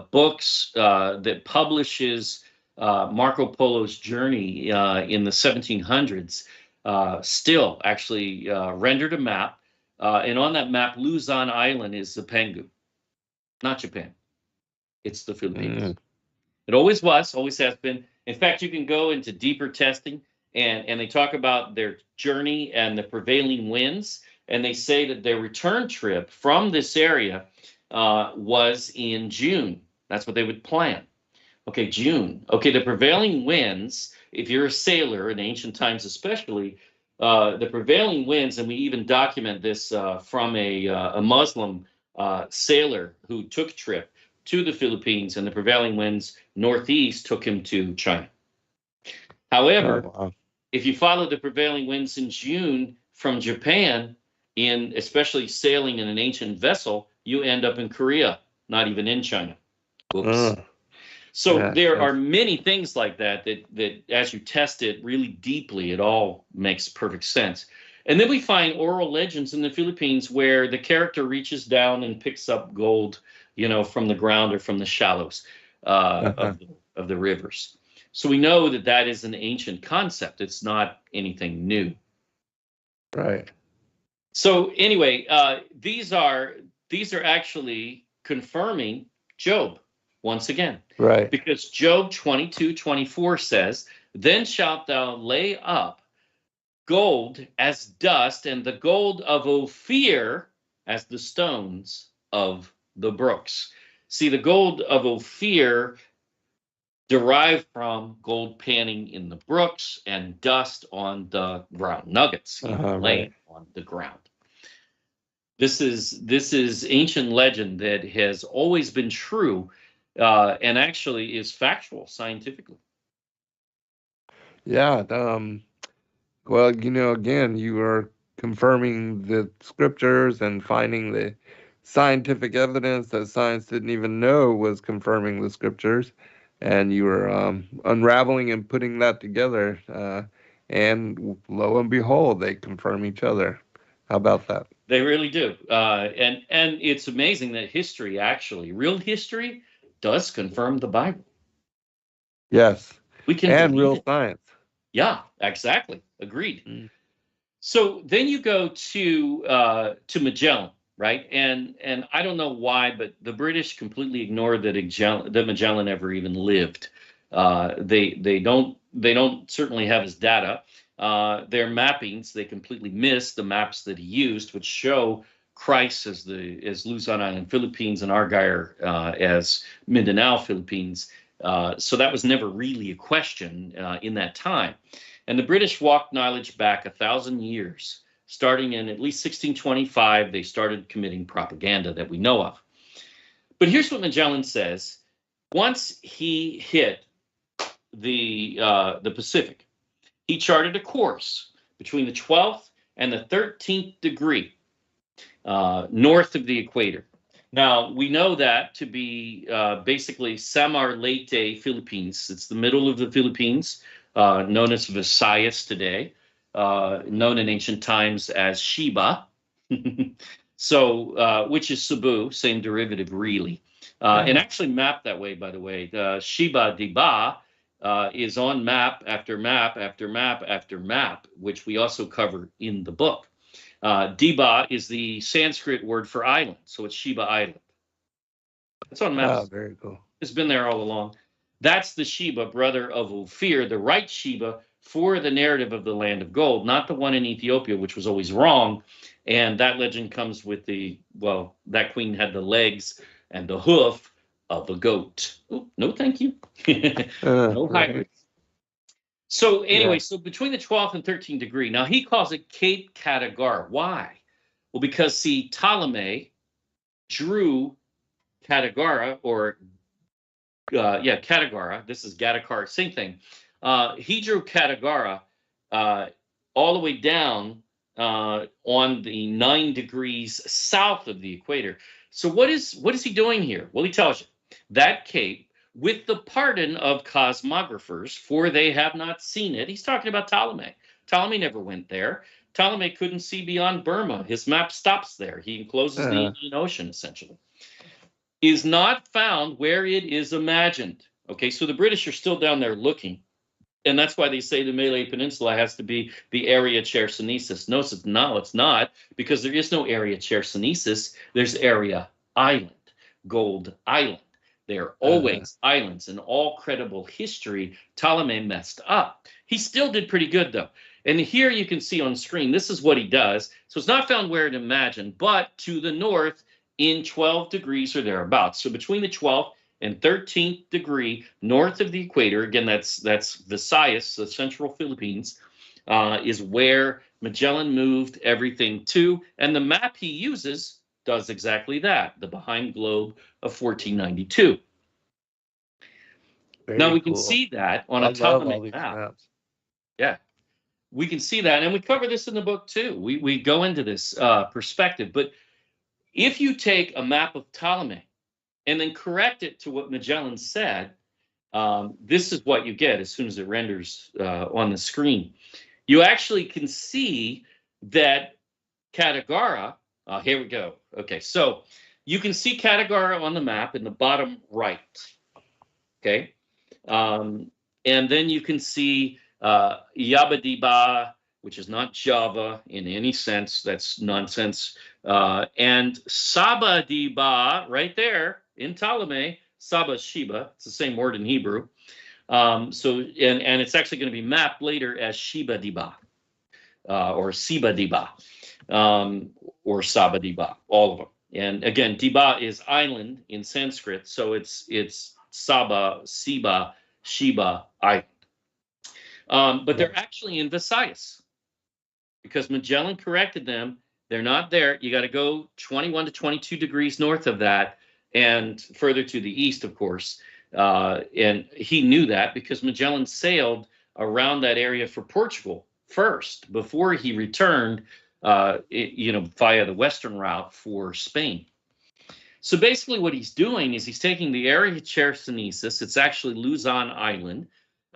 books that publishes Marco Polo's journey in the 1700s still actually rendered a map, and on that map, Luzon Island is the Pengu, not Japan. It's the Philippines. It always was, always has been. In fact, you can go into deeper testing, and they talk about their journey and the prevailing winds, and they say that their return trip from this area was in June. That's what they would plan. Okay, June. Okay, the prevailing winds, if you're a sailor in ancient times especially, the prevailing winds, and we even document this from a Muslim sailor who took a trip to the Philippines, and the prevailing winds northeast took him to China. However, if you follow the prevailing winds in June from Japan, especially sailing in an ancient vessel, you end up in Korea, not even in China. Whoops. So there are many things like that as you test it really deeply, it all makes perfect sense. And then we find oral legends in the Philippines where the character reaches down and picks up gold, from the ground or from the shallows of the rivers. So we know that is an ancient concept. It's not anything new. Right. So anyway, these are actually confirming Job once again. Right. Because Job 22:24 says, "Then shalt thou lay up gold as dust, and the gold of Ophir as the stones of the brooks. See, the gold of Ophir derived from gold panning in the brooks and dust on the ground, nuggets laying on the ground. This is ancient legend that has always been true, and actually is factual scientifically. Yeah. Well, again, you are confirming the scriptures and finding the scientific evidence that science didn't even know was confirming the scriptures, and you are unraveling and putting that together, and lo and behold, they confirm each other. How about that? They really do, and it's amazing that history, actually, real history, does confirm the Bible. Yes, We can and believe real it. science. Yeah, exactly. Agreed. So then you go to Magellan, right? And I don't know why, but the British completely ignored that Magellan ever even lived. They don't certainly have his data. Their mappings, they completely missed the maps that he used, which show Christ as Luzon Island, Philippines, and Argyre as Mindanao, Philippines. So that was never really a question in that time. And the British walked knowledge back 1,000 years. Starting in at least 1625, they started committing propaganda that we know of. But here's what Magellan says. Once he hit the Pacific, he charted a course between the 12th and the 13th degree north of the equator. Now, we know that to be basically Samar Leyte, Philippines. It's the middle of the Philippines, known as Visayas today, known in ancient times as Sheba. So, which is Cebu, same derivative, really. And actually mapped that way, by the way. Sheba Diba is on map after map after map after map, which we also cover in the book. Diba is the Sanskrit word for island, so it's Sheba Island. It's on maps. Very cool. It's been there all along. That's the Sheba, brother of Ophir, the right Sheba for the narrative of the land of gold, not the one in Ethiopia, which was always wrong. And that legend comes with that queen had the legs and the hoof of a goat. Ooh, no, thank you. No hybrids. So anyway, so between the 12th and 13th degree, now he calls it Cape Catagara. Why? Well, because see, Ptolemy drew Catagara, or Catagara. This is Gadakar, same thing. He drew Catagara all the way down on the 9 degrees south of the equator. So what is he doing here? Well, he tells you that cape, with the pardon of cosmographers, for they have not seen it. He's talking about Ptolemy. Ptolemy never went there. Ptolemy couldn't see beyond Burma. His map stops there. He encloses the Indian Ocean, essentially. Is not found where it is imagined. Okay, so the British are still down there looking. And that's why they say the Malay Peninsula has to be the area Chersonesus. No, it's not, because there is no area Chersonesus. There's area island, Gold Island. They're always islands. In all credible history, Ptolemy messed up. He still did pretty good, though. And here you can see on screen, this is what he does. So it's not found where it imagined, but to the north in 12 degrees or thereabouts. So between the 12th and 13th degree north of the equator, again, that's Visayas, the central Philippines, is where Magellan moved everything to. And the map he uses does exactly that, the behind globe of 1492. Now we can see that on a Ptolemy map. Maps. Yeah, we can see that, and we cover this in the book too. We go into this perspective. But if you take a map of Ptolemy and then correct it to what Magellan said, this is what you get as soon as it renders on the screen. You actually can see that Catagara, here we go. Okay, so you can see Catagara on the map in the bottom right. Okay, and then you can see Yabadiba, which is not Java in any sense. That's nonsense. And Sabadiba, right there in Ptolemy, Saba Sheba. It's the same word in Hebrew. And it's actually going to be mapped later as Sheba Diba or Siba Diba. or Sabadiba, all of them. And again, Diba is island in Sanskrit, so it's Saba, Siba, Shiba, island. But they're actually in Visayas because Magellan corrected them. They're not there. You got to go 21 to 22 degrees north of that and further to the east, of course. And he knew that because Magellan sailed around that area for Portugal first before he returned, via the western route for Spain. So basically what he's doing is he's taking the area of Chersonesus, it's actually Luzon Island,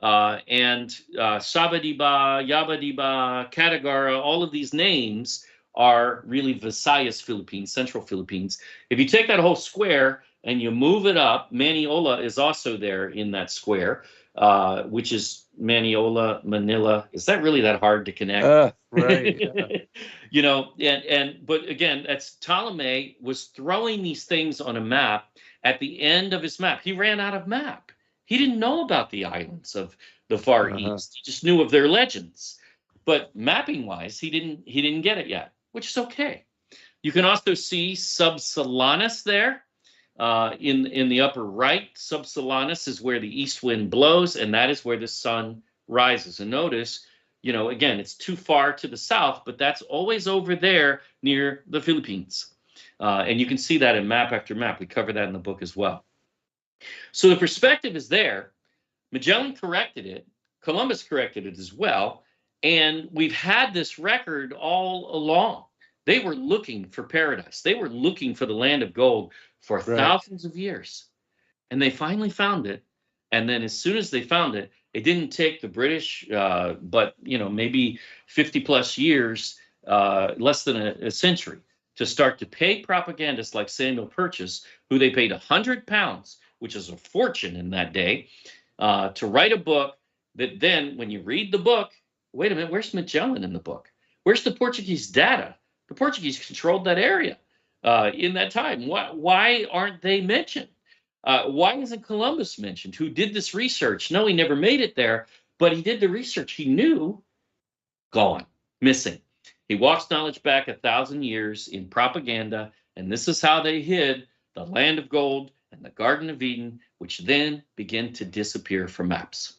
and Sabadiba, Yabadiba, Catagara, all of these names are really Visayas Philippines, Central Philippines. If you take that whole square and you move it up, Maniola is also there in that square, which is Maniola, Manila. Is that really that hard to connect? Right. Yeah. But again, that's Ptolemy was throwing these things on a map. At the end of his map, he ran out of map. He didn't know about the islands of the Far East. He just knew of their legends. But mapping wise, he didn't get it yet, which is okay. You can also see Subsolanus there. In the upper right, Subsolanus is where the east wind blows, and that is where the sun rises. And notice, again, it's too far to the south, but that's always over there near the Philippines. And you can see that in map after map. We cover that in the book as well. So the perspective is there. Magellan corrected it. Columbus corrected it as well. And we've had this record all along. They were looking for paradise. They were looking for the land of gold for thousands of years. And they finally found it. And then as soon as they found it, it didn't take the British, but maybe 50 plus years, less than a century, to start to pay propagandists like Samuel Purchas, who they paid £100, which is a fortune in that day, to write a book that then, when you read the book, wait a minute, where's Magellan in the book? Where's the Portuguese data? The Portuguese controlled that area in that time. Why aren't they mentioned? Why isn't Columbus mentioned, who did this research? No, he never made it there, but he did the research. He knew, gone, missing. He walks knowledge back 1,000 years in propaganda, and this is how they hid the land of gold and the Garden of Eden, which then began to disappear from maps.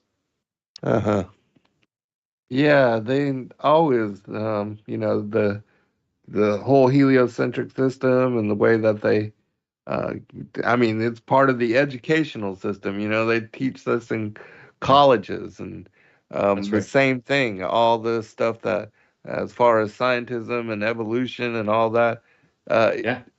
Yeah, they always, the whole heliocentric system and the way that they, it's part of the educational system. They teach this in colleges and the same thing, all this stuff that, as far as scientism and evolution and all that,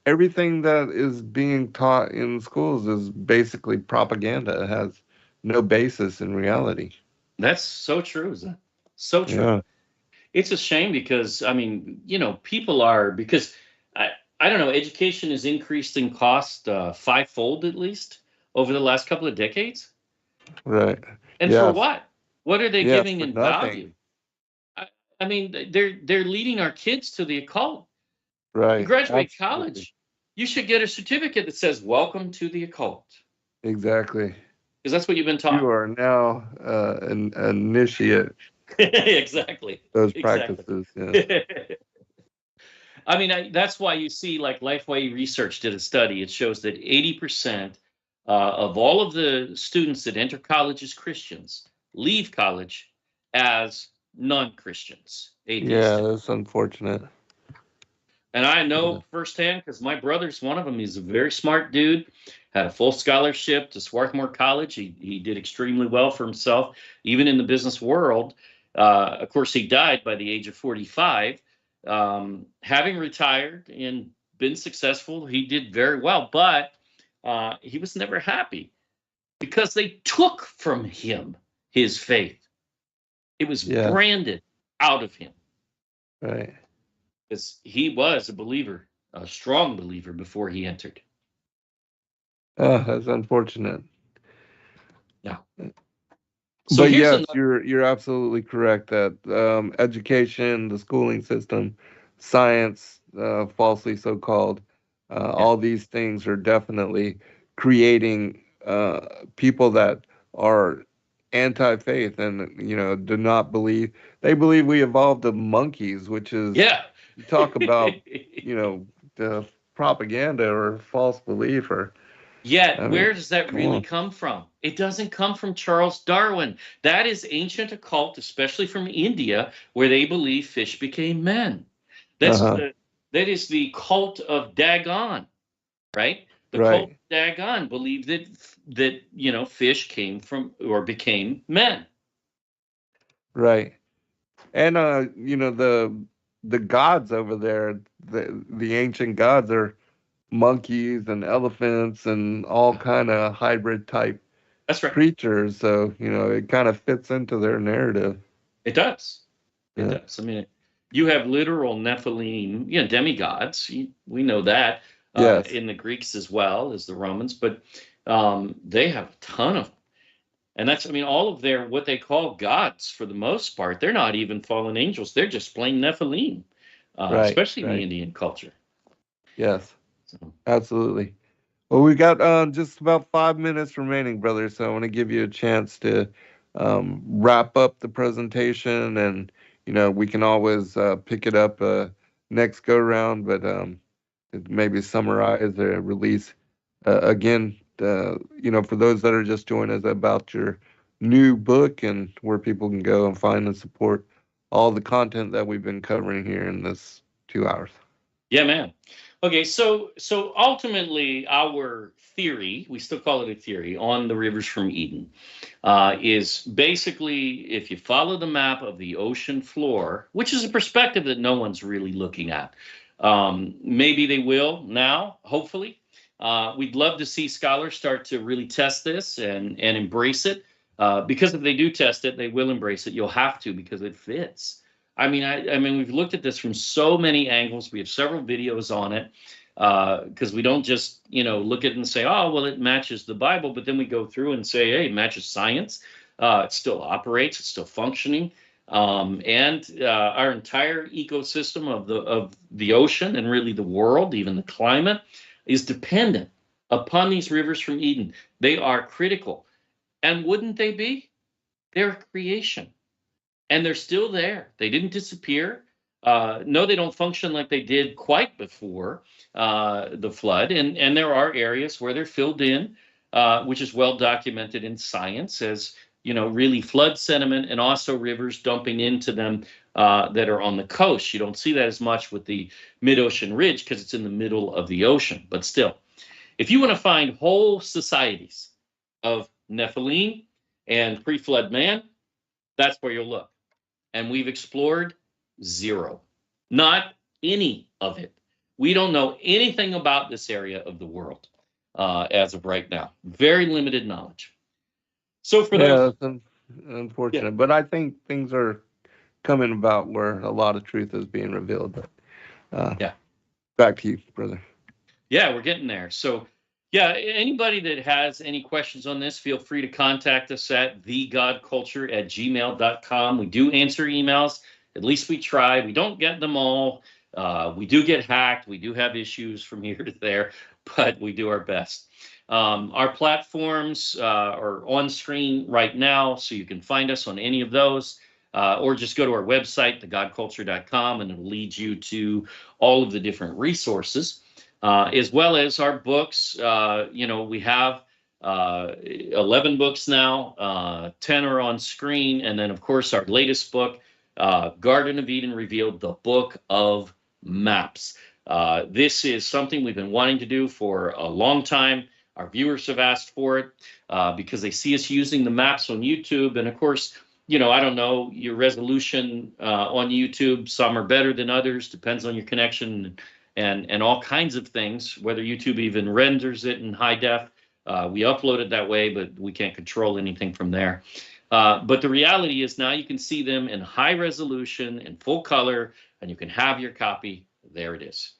everything that is being taught in schools is basically propaganda. It has no basis in reality. That's so true, Zen. So true. Yeah. It's a shame because, people are, because I don't know, education has increased in cost fivefold at least over the last couple of decades. Right. And for what? What are they giving in value? They're leading our kids to the occult. Right. You graduate college, you should get a certificate that says, "Welcome to the occult." Exactly. Because that's what you've been taught. You are now an initiate. Exactly. Those practices. Yeah. That's why you see, like, Lifeway Research did a study. It shows that 80% of all of the students that enter college as Christians leave college as non-Christians. Atheists. Yeah, that's unfortunate. And I know firsthand because my brother's one of them. He's a very smart dude, had a full scholarship to Swarthmore College. He did extremely well for himself, even in the business world. Of course, he died by the age of 45. Having retired and been successful, he did very well, but he was never happy because they took from him his faith. It was branded out of him. Right. Because he was a believer, a strong believer before he entered. Oh, that's unfortunate. Yeah. So but yes, you're absolutely correct that education, the schooling system, science, falsely so-called, all these things are definitely creating people that are anti-faith and do not believe. They believe we evolved the monkeys, which is You talk about, you know, the propaganda or false belief, or Yet, I mean, where does that come really on. come from? It doesn't come from Charles Darwin. That is ancient occult, especially from India, where they believe fish became men. That's Uh-huh. the that is the cult of Dagon, right? The cult Right. of Dagon believed that fish came from or became men. Right. And you know, the gods over there, the ancient gods are monkeys and elephants and all kind of hybrid type That's right. creatures. So, you know, it kind of fits into their narrative. It does. It Yeah. does. I mean, you have literal Nephilim, demigods. We know that Yes. in the Greeks as well as the Romans, but they have a ton of them. And that's, I mean, all of their what they call gods for the most part, they're not even fallen angels. They're just plain Nephilim, Right. especially in the Right. Indian culture. Yes. So, Absolutely. Well, we got just about 5 minutes remaining, brother. So I want to give you a chance to wrap up the presentation, and you know we can always pick it up next go round, but maybe summarize or release again. You know, for those that are just joining us, about your new book and where people can go and find and support all the content that we've been covering here in this 2 hours. yeah, man. Okay, so ultimately, our theory, we still call it a theory, on the rivers from Eden, is basically if you follow the map of the ocean floor, which is a perspective that no one's really looking at. Maybe they will now, hopefully. We'd love to see scholars start to really test this and embrace it. Because if they do test it, they will embrace it. You'll have to because it fits. I mean, we've looked at this from so many angles. We have several videos on it because we don't just look at it and say, oh, well, it matches the Bible, but then we go through and say, hey, it matches science. It still operates. It's still functioning. And our entire ecosystem of the ocean and really the world, even the climate, is dependent upon these rivers from Eden. They are critical. And wouldn't they be? They're a creation and they're still there. They didn't disappear. No, they don't function like they did quite before the flood, and there are areas where they're filled in, which is well documented in science as really flood sediment and also rivers dumping into them that are on the coast. You don't see that as much with the mid-ocean ridge because it's in the middle of the ocean, but still, if you want to find whole societies of Nephilim and pre-flood man, that's where you'll look and we've explored zero, not any of it. We don't know anything about this area of the world as of right now. Very limited knowledge. So for Yeah, those, that's yeah, unfortunate, but I think things are coming about where a lot of truth is being revealed. But yeah, back to you, brother. yeah, we're getting there. So yeah, anybody that has any questions on this, feel free to contact us at thegodculture@gmail.com. We do answer emails. At least we try. We don't get them all. We do get hacked. We do have issues from here to there, but we do our best. Our platforms are on screen right now, so you can find us on any of those, or just go to our website, thegodculture.com, and it'll lead you to all of the different resources as well as our books. We have 11 books now, 10 are on screen. And then, of course, our latest book, Garden of Eden Revealed, the Book of Maps. This is something we've been wanting to do for a long time. Our viewers have asked for it because they see us using the maps on YouTube. And of course, I don't know your resolution on YouTube. Some are better than others, depends on your connection and all kinds of things, whether YouTube even renders it in high def. We upload it that way, but we can't control anything from there. But the reality is now you can see them in high resolution, in full color, and you can have your copy. There it is.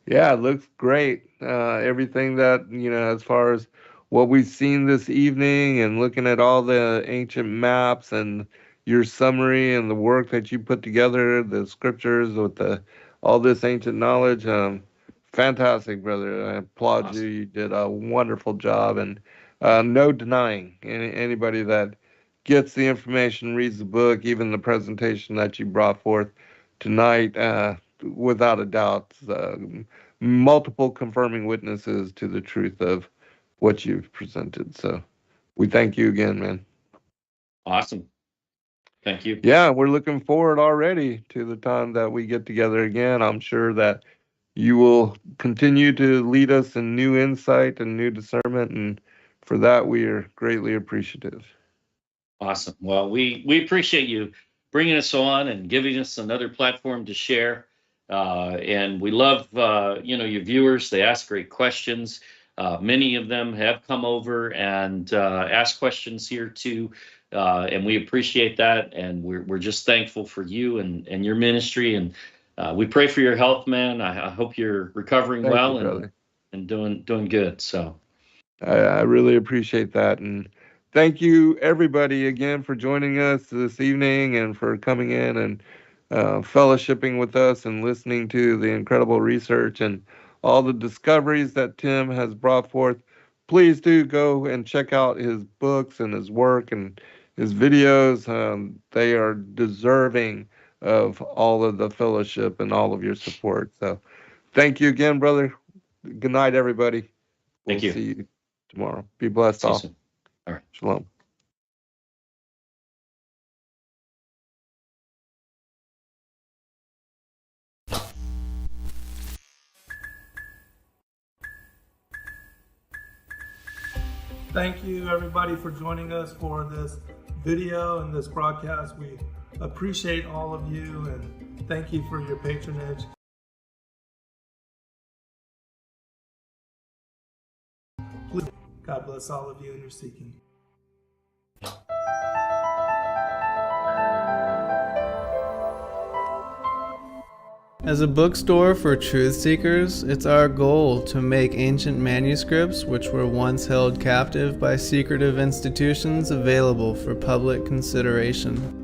Yeah, it looks great. Everything that, as far as what we've seen this evening and looking at all the ancient maps and your summary and the work that you put together, the scriptures with all this ancient knowledge, fantastic, brother. I applaud you. Awesome. You did a wonderful job, and no denying anybody that gets the information, reads the book, even the presentation that you brought forth tonight, without a doubt, multiple confirming witnesses to the truth of what you've presented. So we thank you again, man. Awesome. Thank you. Yeah, we're looking forward already to the time that we get together again. I'm sure that you will continue to lead us in new insight and new discernment, and for that we are greatly appreciative. Awesome. Well, we appreciate you bringing us on and giving us another platform to share. And we love your viewers. They ask great questions. Many of them have come over and asked questions here too, and we appreciate that. And we're just thankful for you and your ministry. And we pray for your health, man. I hope you're recovering Thank well you, and doing good. So I really appreciate that, and thank you everybody again for joining us this evening and for coming in and fellowshipping with us and listening to the incredible research and all the discoveries that Tim has brought forth. Please do go and check out his books and his work and his videos. They are deserving of all of the fellowship and all of your support. So thank you again, brother. Good night, everybody. Thank you. See you tomorrow. Be blessed see you all. soon. All right. Shalom. Thank you everybody for joining us for this video and this broadcast. We appreciate all of you and thank you for your patronage. Please, God bless all of you in your seeking. As a bookstore for truth seekers, it's our goal to make ancient manuscripts which were once held captive by secretive institutions available for public consideration.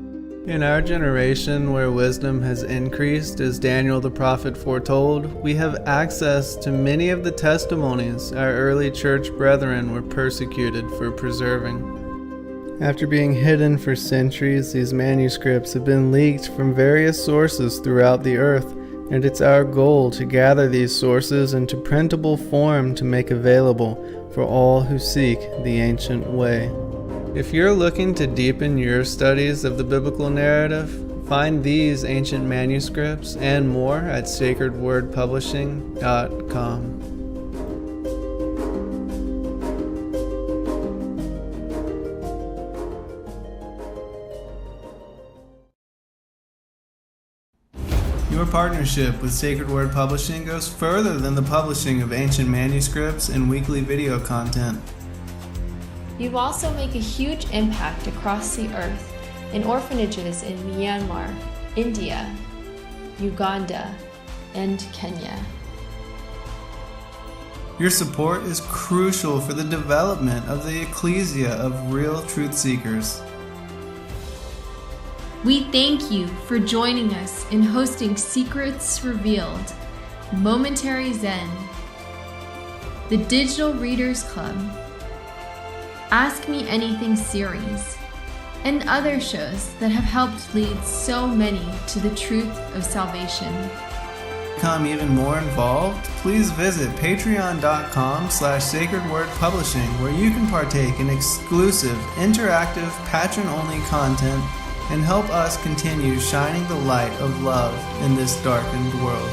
In our generation, where wisdom has increased as Daniel the prophet foretold, we have access to many of the testimonies our early church brethren were persecuted for preserving. After being hidden for centuries, these manuscripts have been leaked from various sources throughout the earth, and it's our goal to gather these sources into printable form to make available for all who seek the ancient way. If you're looking to deepen your studies of the biblical narrative, find these ancient manuscripts and more at sacredwordpublishing.com. Your partnership with Sacred Word Publishing goes further than the publishing of ancient manuscripts and weekly video content. You also make a huge impact across the earth in orphanages in Myanmar, India, Uganda, and Kenya. Your support is crucial for the development of the ecclesia of real truth seekers. We thank you for joining us in hosting Secrets Revealed, Momentary Zen, the Digital Readers Club, Ask Me Anything series, and other shows that have helped lead so many to the truth of salvation. To become even more involved, please visit patreon.com/sacredwordpublishing, where you can partake in exclusive, interactive, patron-only content and help us continue shining the light of love in this darkened world.